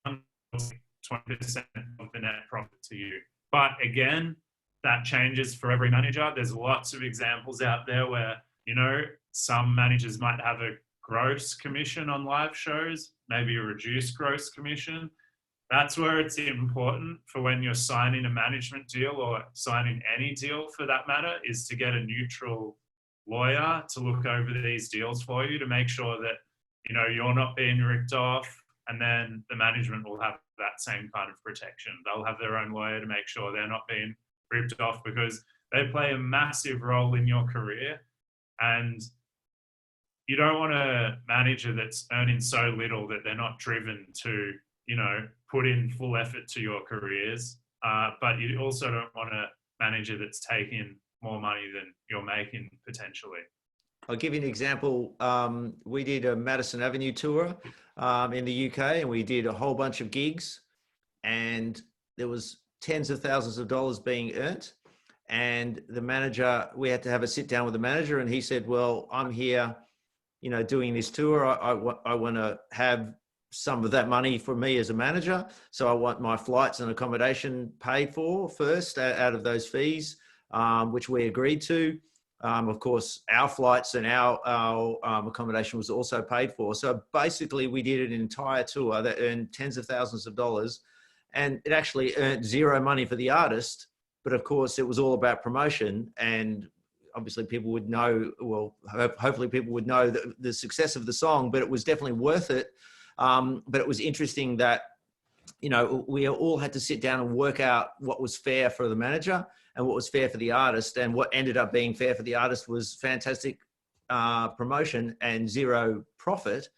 20% of the net profit to you. But again, that changes for every manager. There's lots of examples out there where, you know, some managers might have a gross commission on live shows, maybe a reduced gross commission. That's where it's important for when you're signing a management deal or signing any deal for that matter, is to get a neutral lawyer to look over these deals for you to make sure that, you know, you're not being ripped off, and then the management will have that same kind of protection. They'll have their own lawyer to make sure they're not being ripped off, because they play a massive role in your career. And you don't want a manager that's earning so little that they're not driven to, you know, put in full effort to your careers. But you also don't want a manager that's taking more money than you're making potentially. I'll give you an example. We did a Madison Avenue tour in the UK, and we did a whole bunch of gigs, and there was tens of thousands of dollars being earned. And the manager, we had to have a sit down with the manager, and he said, well, I'm here, you know, doing this tour. I want to have some of that money for me as a manager. So I want my flights and accommodation paid for first out of those fees, which we agreed to. Of course, our flights and our accommodation was also paid for. So basically we did an entire tour that earned tens of thousands of dollars, and it actually earned zero money for the artist. But of course it was all about promotion, and obviously people would know, well, hopefully people would know the success of the song, but it was definitely worth it. But it was interesting that, you know, we all had to sit down and work out what was fair for the manager and what was fair for the artist. And what ended up being fair for the artist was fantastic promotion and zero profit.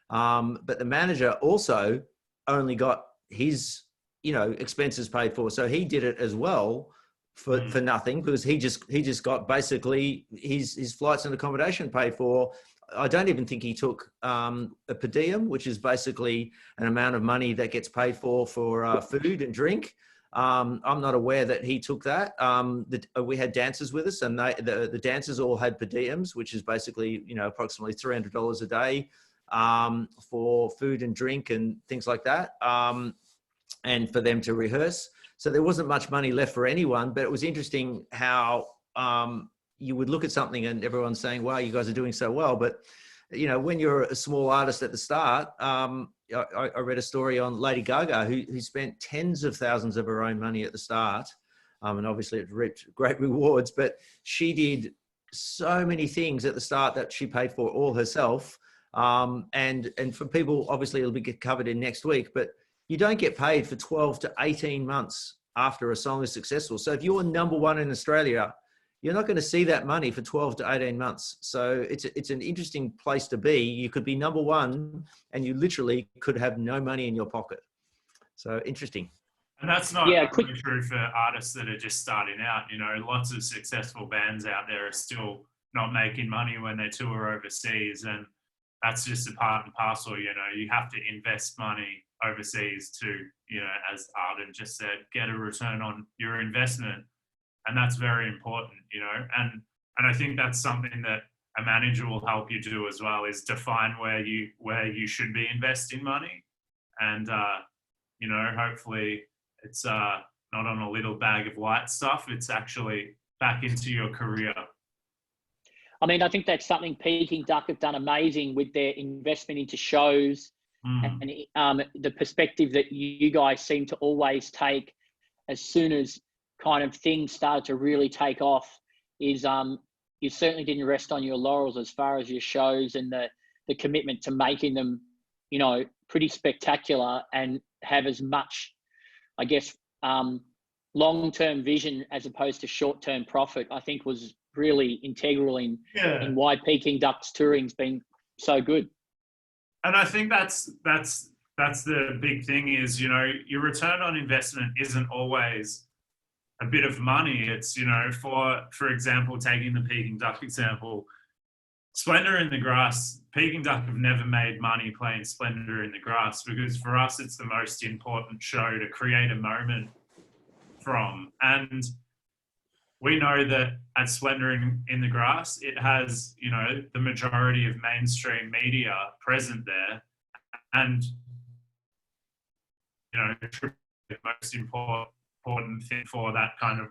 But the manager also only got his, you know, expenses paid for. So he did it as well for nothing, because he just got basically his flights and accommodation paid for. I don't even think he took a per diem, which is basically an amount of money that gets paid for food and drink. I'm not aware that he took that. We had dancers with us, and the dancers all had per diems, which is basically, you know, approximately $300 a day for food and drink and things like that, and for them to rehearse. So there wasn't much money left for anyone, but it was interesting how you would look at something and everyone's saying, wow, you guys are doing so well. But, you know, when you're a small artist at the start, I read a story on Lady Gaga, who spent tens of thousands of her own money at the start. And obviously it reaped great rewards, but she did so many things at the start that she paid for all herself. And for people, obviously it'll be covered in next week, but you don't get paid for 12 to 18 months after a song is successful. So if you're number one in Australia, you're not going to see that money for 12 to 18 months. So it's an interesting place to be. You could be number one and you literally could have no money in your pocket. So interesting. And that's not only true for artists that are just starting out. You know, lots of successful bands out there are still not making money when they tour overseas. And that's just a part and parcel. You know, you have to invest money overseas to, you know, as Arden just said, get a return on your investment. And that's very important, you know, and I think that's something that a manager will help you do as well, is define where you should be investing money. And, you know, hopefully it's not on a little bag of light stuff. It's actually back into your career. I mean, I think that's something Peking Duck have done amazing with their investment into shows. And the perspective that you guys seem to always take as soon as kind of things started to really take off is you certainly didn't rest on your laurels as far as your shows and the commitment to making them, you know, pretty spectacular and have as much I guess, long-term vision as opposed to short-term profit, I think was really integral in why Peking Ducks touring's been so good. And I think that's the big thing is, you know, your return on investment isn't always a bit of money. It's, you know, for example, taking the Peking Duck example, Splendor in the Grass, Peking Duck have never made money playing Splendor in the Grass, because for us, it's the most important show to create a moment from. And we know that at Splendor in the Grass, it has, you know, the majority of mainstream media present there. And, you know, the most important thing for that kind of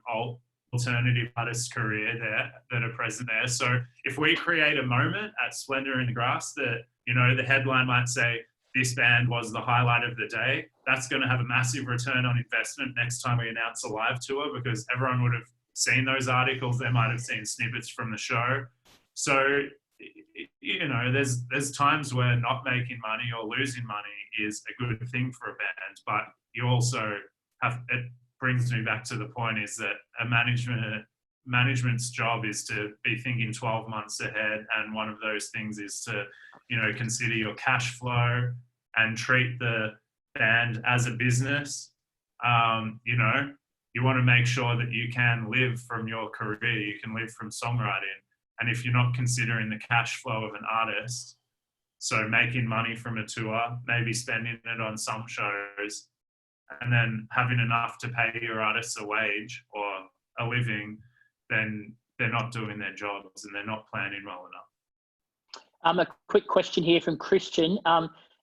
alternative artist career there that are present there. So if we create a moment at Splendor in the Grass that, you know, the headline might say, this band was the highlight of the day, that's going to have a massive return on investment next time we announce a live tour, because everyone would have seen those articles. They might have seen snippets from the show. So, you know, there's times where not making money or losing money is a good thing for a band, but you also have, it brings me back to the point is that a management's job is to be thinking 12 months ahead. And one of those things is to, you know, consider your cash flow and treat the band as a business. You know, you want to make sure that you can live from your career, you can live from songwriting. And if you're not considering the cash flow of an artist, so making money from a tour, maybe spending it on some shows, and then having enough to pay your artists a wage or a living, then they're not doing their jobs and they're not planning well enough. A quick question here from Christian.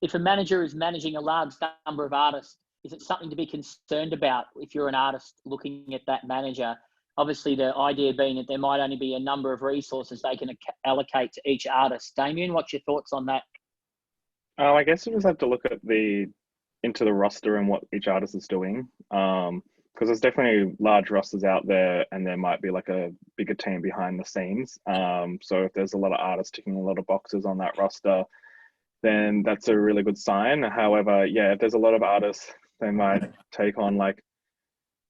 If a manager is managing a large number of artists, is it something to be concerned about if you're an artist looking at that manager? Obviously, the idea being that there might only be a number of resources they can allocate to each artist. Damien, what's your thoughts on that? I guess you just have to look at into the roster and what each artist is doing. Because there's definitely large rosters out there and there might be like a bigger team behind the scenes. So if there's a lot of artists ticking a lot of boxes on that roster, then that's a really good sign. However, yeah, if there's a lot of artists, they might take on like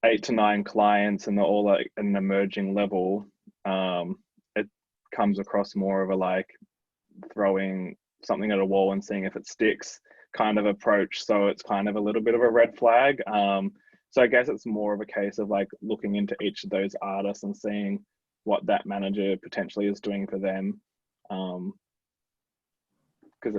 8 to 9 clients and they're all like an emerging level. It comes across more of a like throwing something at a wall and seeing if it sticks kind of approach. So it's kind of a little bit of a red flag. So I guess it's more of a case of like looking into each of those artists and seeing what that manager potentially is doing for them. Because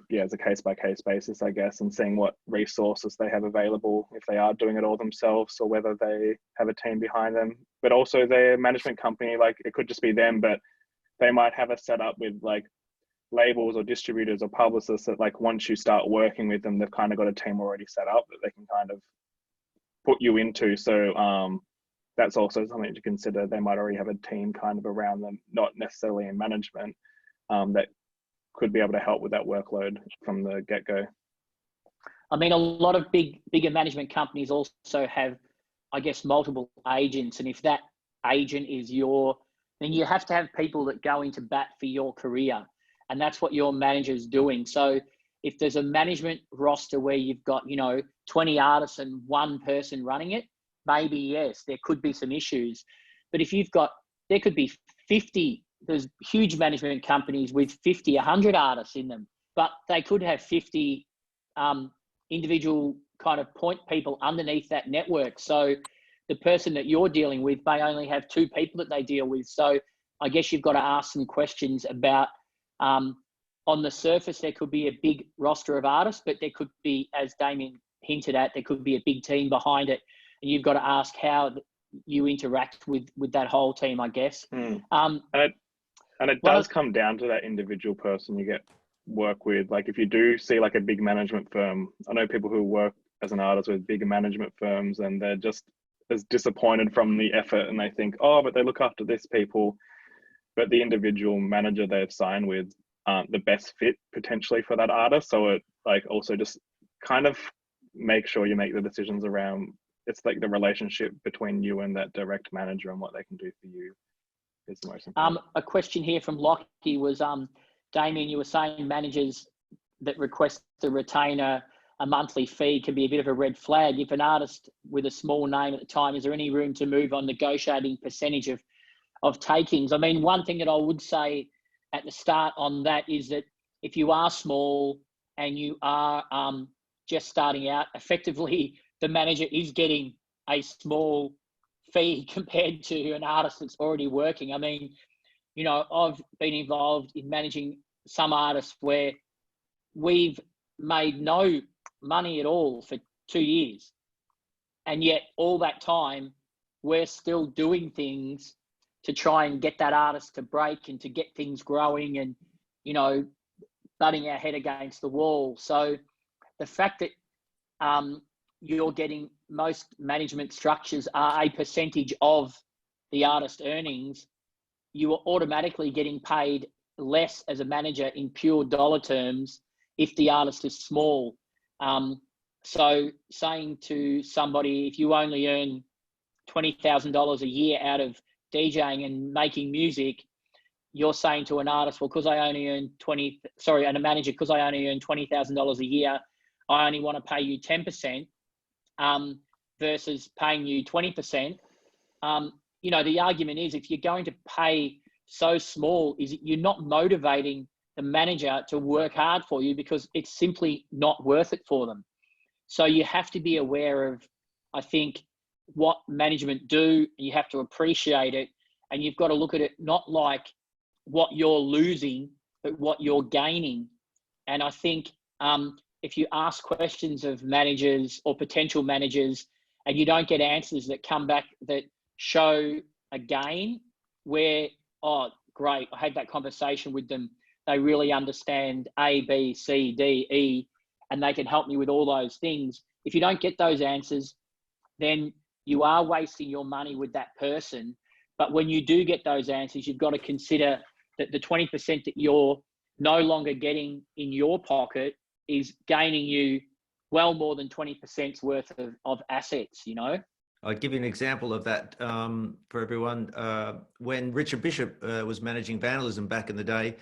it's a case by case basis, I guess, and seeing what resources they have available, if they are doing it all themselves or whether they have a team behind them. But also their management company, like it could just be them, but they might have a setup with like labels or distributors or publicists that like once you start working with them, they've kind of got a team already set up that they can kind of put you into. So that's also something to consider. They might already have a team kind of around them, not necessarily in management, that could be able to help with that workload from the get-go. I mean, a lot of bigger management companies also have, I guess, multiple agents. And if that agent is then you have to have people that go into bat for your career. And that's what your manager's doing. So if there's a management roster where you've got, 20 artists and one person running it, maybe yes, there could be some issues. But if there could be 50, there's huge management companies with 50, 100 artists in them, but they could have 50 individual kind of point people underneath that network. So the person that you're dealing with may only have 2 people that they deal with. So I guess you've got to ask some questions about, on the surface, there could be a big roster of artists, but there could be, as Damien hinted at, there could be a big team behind it. And you've got to ask how you interact with that whole team, I guess. And it does come down to that individual person you work with. Like if you do see like a big management firm, I know people who work as an artist with bigger management firms and they're just as disappointed from the effort and they think, oh, but they look after this people, but the individual manager they've signed with aren't the best fit potentially for that artist. So it like also just kind of make sure you make the decisions around, it's like the relationship between you and that direct manager and what they can do for you is the most important. A question here from Lockie was, Damien, you were saying managers that request a retainer a monthly fee can be a bit of a red flag. If an artist with a small name at the time, is there any room to move on negotiating percentage of takings? I mean, one thing that I would say at the start on that is that if you are small and you are just starting out, effectively the manager is getting a small fee compared to an artist that's already working. I mean, you know, I've been involved in managing some artists where we've made no money at all for 2 years. And yet all that time, we're still doing things to try and get that artist to break and to get things growing and, you know, butting our head against the wall. So the fact that you're getting, most management structures are a percentage of the artist earnings, you are automatically getting paid less as a manager in pure dollar terms if the artist is small. So saying to somebody, if you only earn $20,000 a year out of DJing and making music, you're saying to an artist, well, because I only earn and a manager, because I only earn $20,000 a year, I only want to pay you 10% versus paying you 20%. You know, the argument is, if you're going to pay so small, is you're not motivating the manager to work hard for you because it's simply not worth it for them. So you have to be aware of, I think, what management do, and you have to appreciate it, and you've got to look at it not like what you're losing, but what you're gaining. And I think if you ask questions of managers or potential managers and you don't get answers that come back that show a gain where, oh, great, I had that conversation with them, they really understand A, B, C, D, E, and they can help me with all those things. If you don't get those answers, then you are wasting your money with that person. But when you do get those answers, you've got to consider that the 20% that you're no longer getting in your pocket is gaining you well more than 20% worth of assets, you know? I'll give you an example of that for everyone. When Richard Bishop was managing Vandalism back in the day,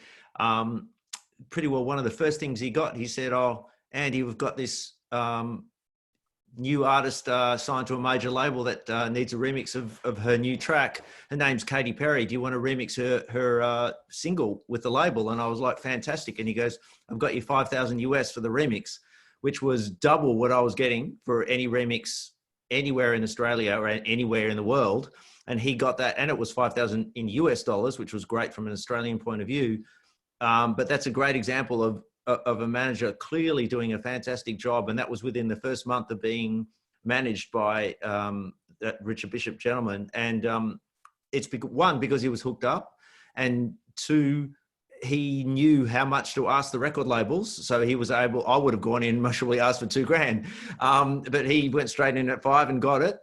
pretty well one of the first things he got, he said, oh, Andy, we've got this new artist signed to a major label that needs a remix of her new track. Her name's Katy Perry. Do you want to remix her single with the label? And I was like, fantastic. And he goes, I've got you 5,000 US for the remix, which was double what I was getting for any remix anywhere in Australia or anywhere in the world. And he got that, and it was 5,000 in US dollars, which was great from an Australian point of view. But that's a great example of a manager clearly doing a fantastic job. And that was within the first month of being managed by that Richard Bishop gentleman. And it's one, because he was hooked up, and two, he knew how much to ask the record labels. So he was able, I would have gone in, probably asked for $2,000, but he went straight in at 5 and got it.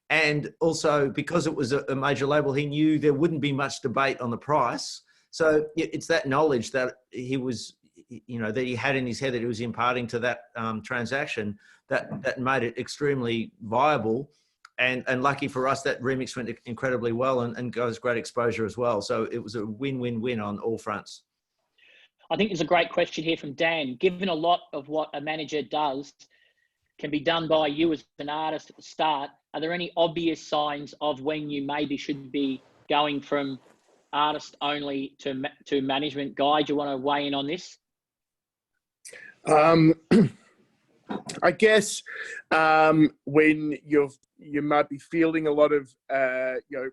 And also because it was a major label, he knew there wouldn't be much debate on the price. So it's that knowledge that he was, you know, that he had in his head that he was imparting to that transaction that made it extremely viable. And lucky for us, that remix went incredibly well and got us great exposure as well. So it was a win-win-win on all fronts. I think there's a great question here from Dan. Given a lot of what a manager does can be done by you as an artist at the start, are there any obvious signs of when you maybe should be going from artist only to management? Guy, do you want to weigh in on this? I guess when you might be fielding a lot of you know,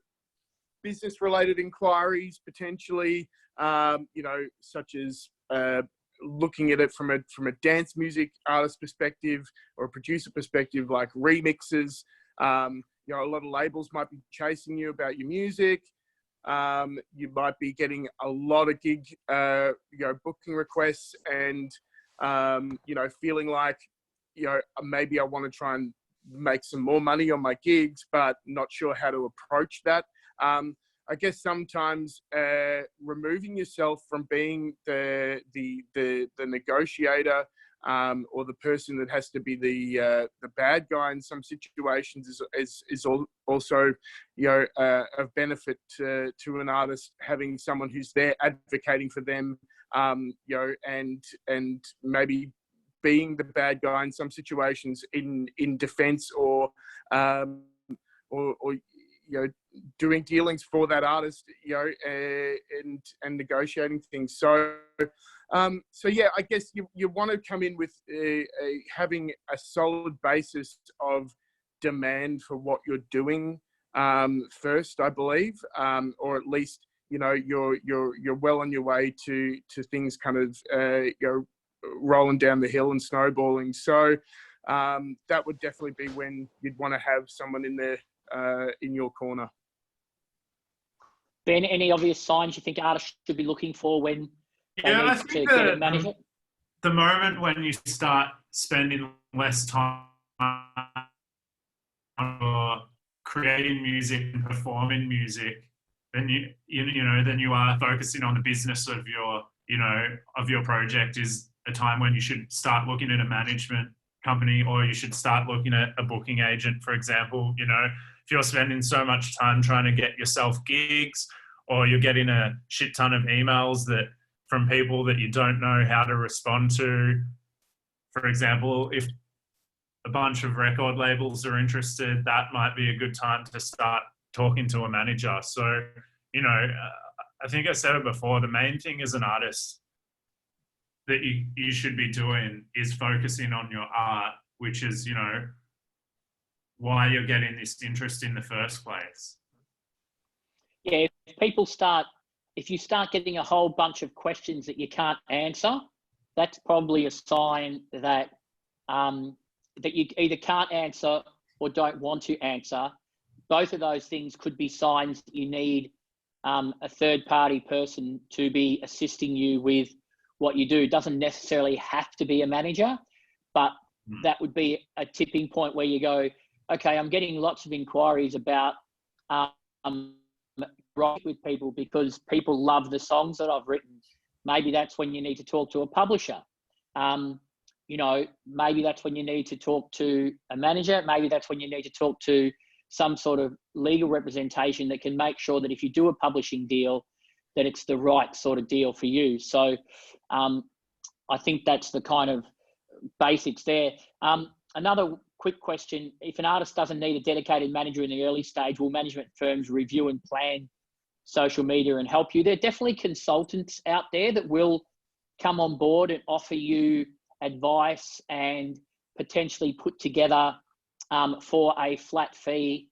business related inquiries potentially, you know, such as looking at it from a dance music artist perspective or a producer perspective, like remixes. You know, a lot of labels might be chasing you about your music. You might be getting a lot of gig, you know, booking requests, and you know, feeling like, you know, maybe I want to try and make some more money on my gigs, but not sure how to approach that. I guess sometimes removing yourself from being the negotiator or the person that has to be the bad guy in some situations is also, you know, of benefit to an artist, having someone who's there advocating for them, you know, and maybe being the bad guy in some situations in defense or doing dealings for that artist, and negotiating things. So yeah, I guess you want to come in with having a solid basis of demand for what you're doing first, I believe, or at least you're well on your way to things kind of rolling down the hill and snowballing. So that would definitely be when you'd want to have someone in there in your corner. Ben, any obvious signs you think artists should be looking for when they Yeah, I need think to get a manager? the moment when you start spending less time on creating music and performing music, then you are focusing on the business of your project, is a time when you should start looking at a management company, or you should start looking at a booking agent, for example. If you're spending so much time trying to get yourself gigs, or you're getting a shit ton of emails from people that you don't know how to respond to. For example, if a bunch of record labels are interested, that might be a good time to start talking to a manager. So, I think I said it before, the main thing as an artist that you should be doing is focusing on your art, which is, why you're getting this interest in the first place. Yeah, if you start getting a whole bunch of questions that you can't answer, that's probably a sign that that you either can't answer or don't want to answer. Both of those things could be signs that you need a third-party person to be assisting you with what you do. It doesn't necessarily have to be a manager, but that would be a tipping point where you go, okay, I'm getting lots of inquiries about writing with people because people love the songs that I've written. Maybe that's when you need to talk to a publisher. Maybe that's when you need to talk to a manager. Maybe that's when you need to talk to some sort of legal representation that can make sure that if you do a publishing deal, that it's the right sort of deal for you. So I think that's the kind of basics there. Another quick question: if an artist doesn't need a dedicated manager in the early stage, will management firms review and plan social media and help you? There are definitely consultants out there that will come on board and offer you advice and potentially put together for a flat fee,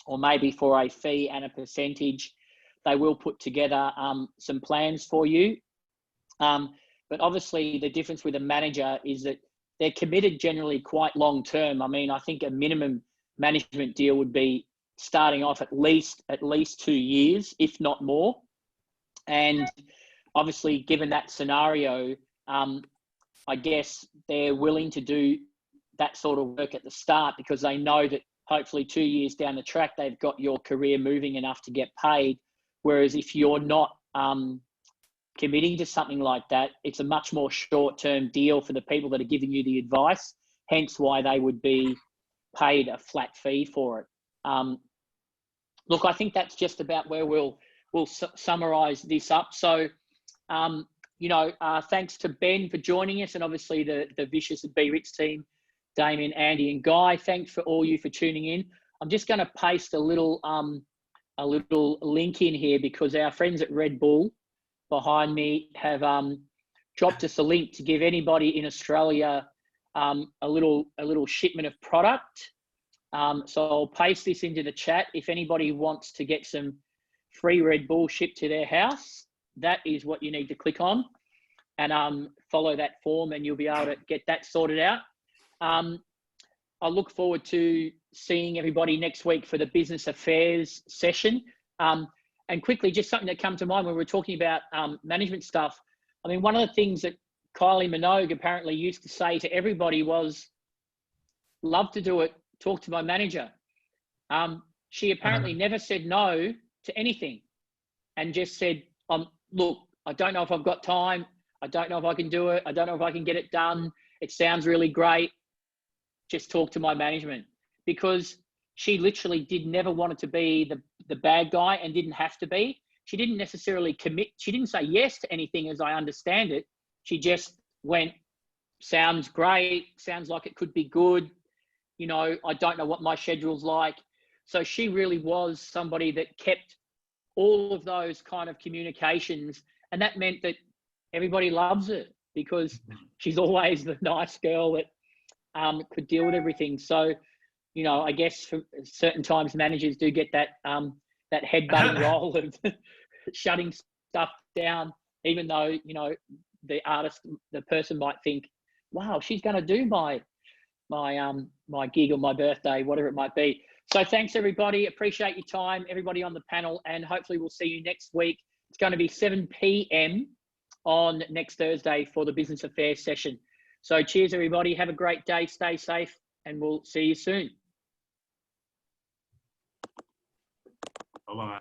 or maybe for a fee and a percentage, they will put together some plans for you. But obviously the difference with a manager is that they're committed generally quite long term. I mean, I think a minimum management deal would be starting off at least 2 years, if not more. And obviously, given that scenario, I guess they're willing to do that sort of work at the start because they know that hopefully 2 years down the track, they've got your career moving enough to get paid. Whereas if you're not committing to something like that, it's a much more short-term deal for the people that are giving you the advice, hence why they would be paid a flat fee for it. Look, I think that's just about where we'll summarize this up. So, thanks to Ben for joining us, and obviously the Vicious and Be Rich team, Damien, Andy, and Guy. Thanks for all you for tuning in. I'm just going to paste a little link in here because our friends at Red Bull behind me have dropped us a link to give anybody in Australia a little shipment of product. So I'll paste this into the chat. If anybody wants to get some free Red Bull shipped to their house, that is what you need to click on and follow that form, and you'll be able to get that sorted out. I look forward to seeing everybody next week for the business affairs session. And quickly, just something that came to mind when we were talking about management stuff. I mean, one of the things that Kylie Minogue apparently used to say to everybody was, love to do it, talk to my manager. She apparently never said no to anything and just said, look, I don't know if I've got time. I don't know if I can do it. I don't know if I can get it done. It sounds really great. Just talk to my management, because she literally never wanted to be the bad guy and didn't have to be. She didn't necessarily commit. She didn't say yes to anything as I understand it. She just went, sounds great. Sounds like it could be good. You know, I don't know what my schedule's like. So she really was somebody that kept all of those kind of communications. And that meant that everybody loves her because she's always the nice girl that could deal with everything. So, you know, I guess for certain times managers do get that that headbutting role of shutting stuff down, even though, you know, the artist, the person might think, wow, she's going to do my gig or my birthday, whatever it might be. So thanks, everybody. Appreciate your time, everybody on the panel, and hopefully we'll see you next week. It's going to be 7 p.m. on next Thursday for the business affairs session. So cheers, everybody. Have a great day. Stay safe, and we'll see you soon. Bye-bye.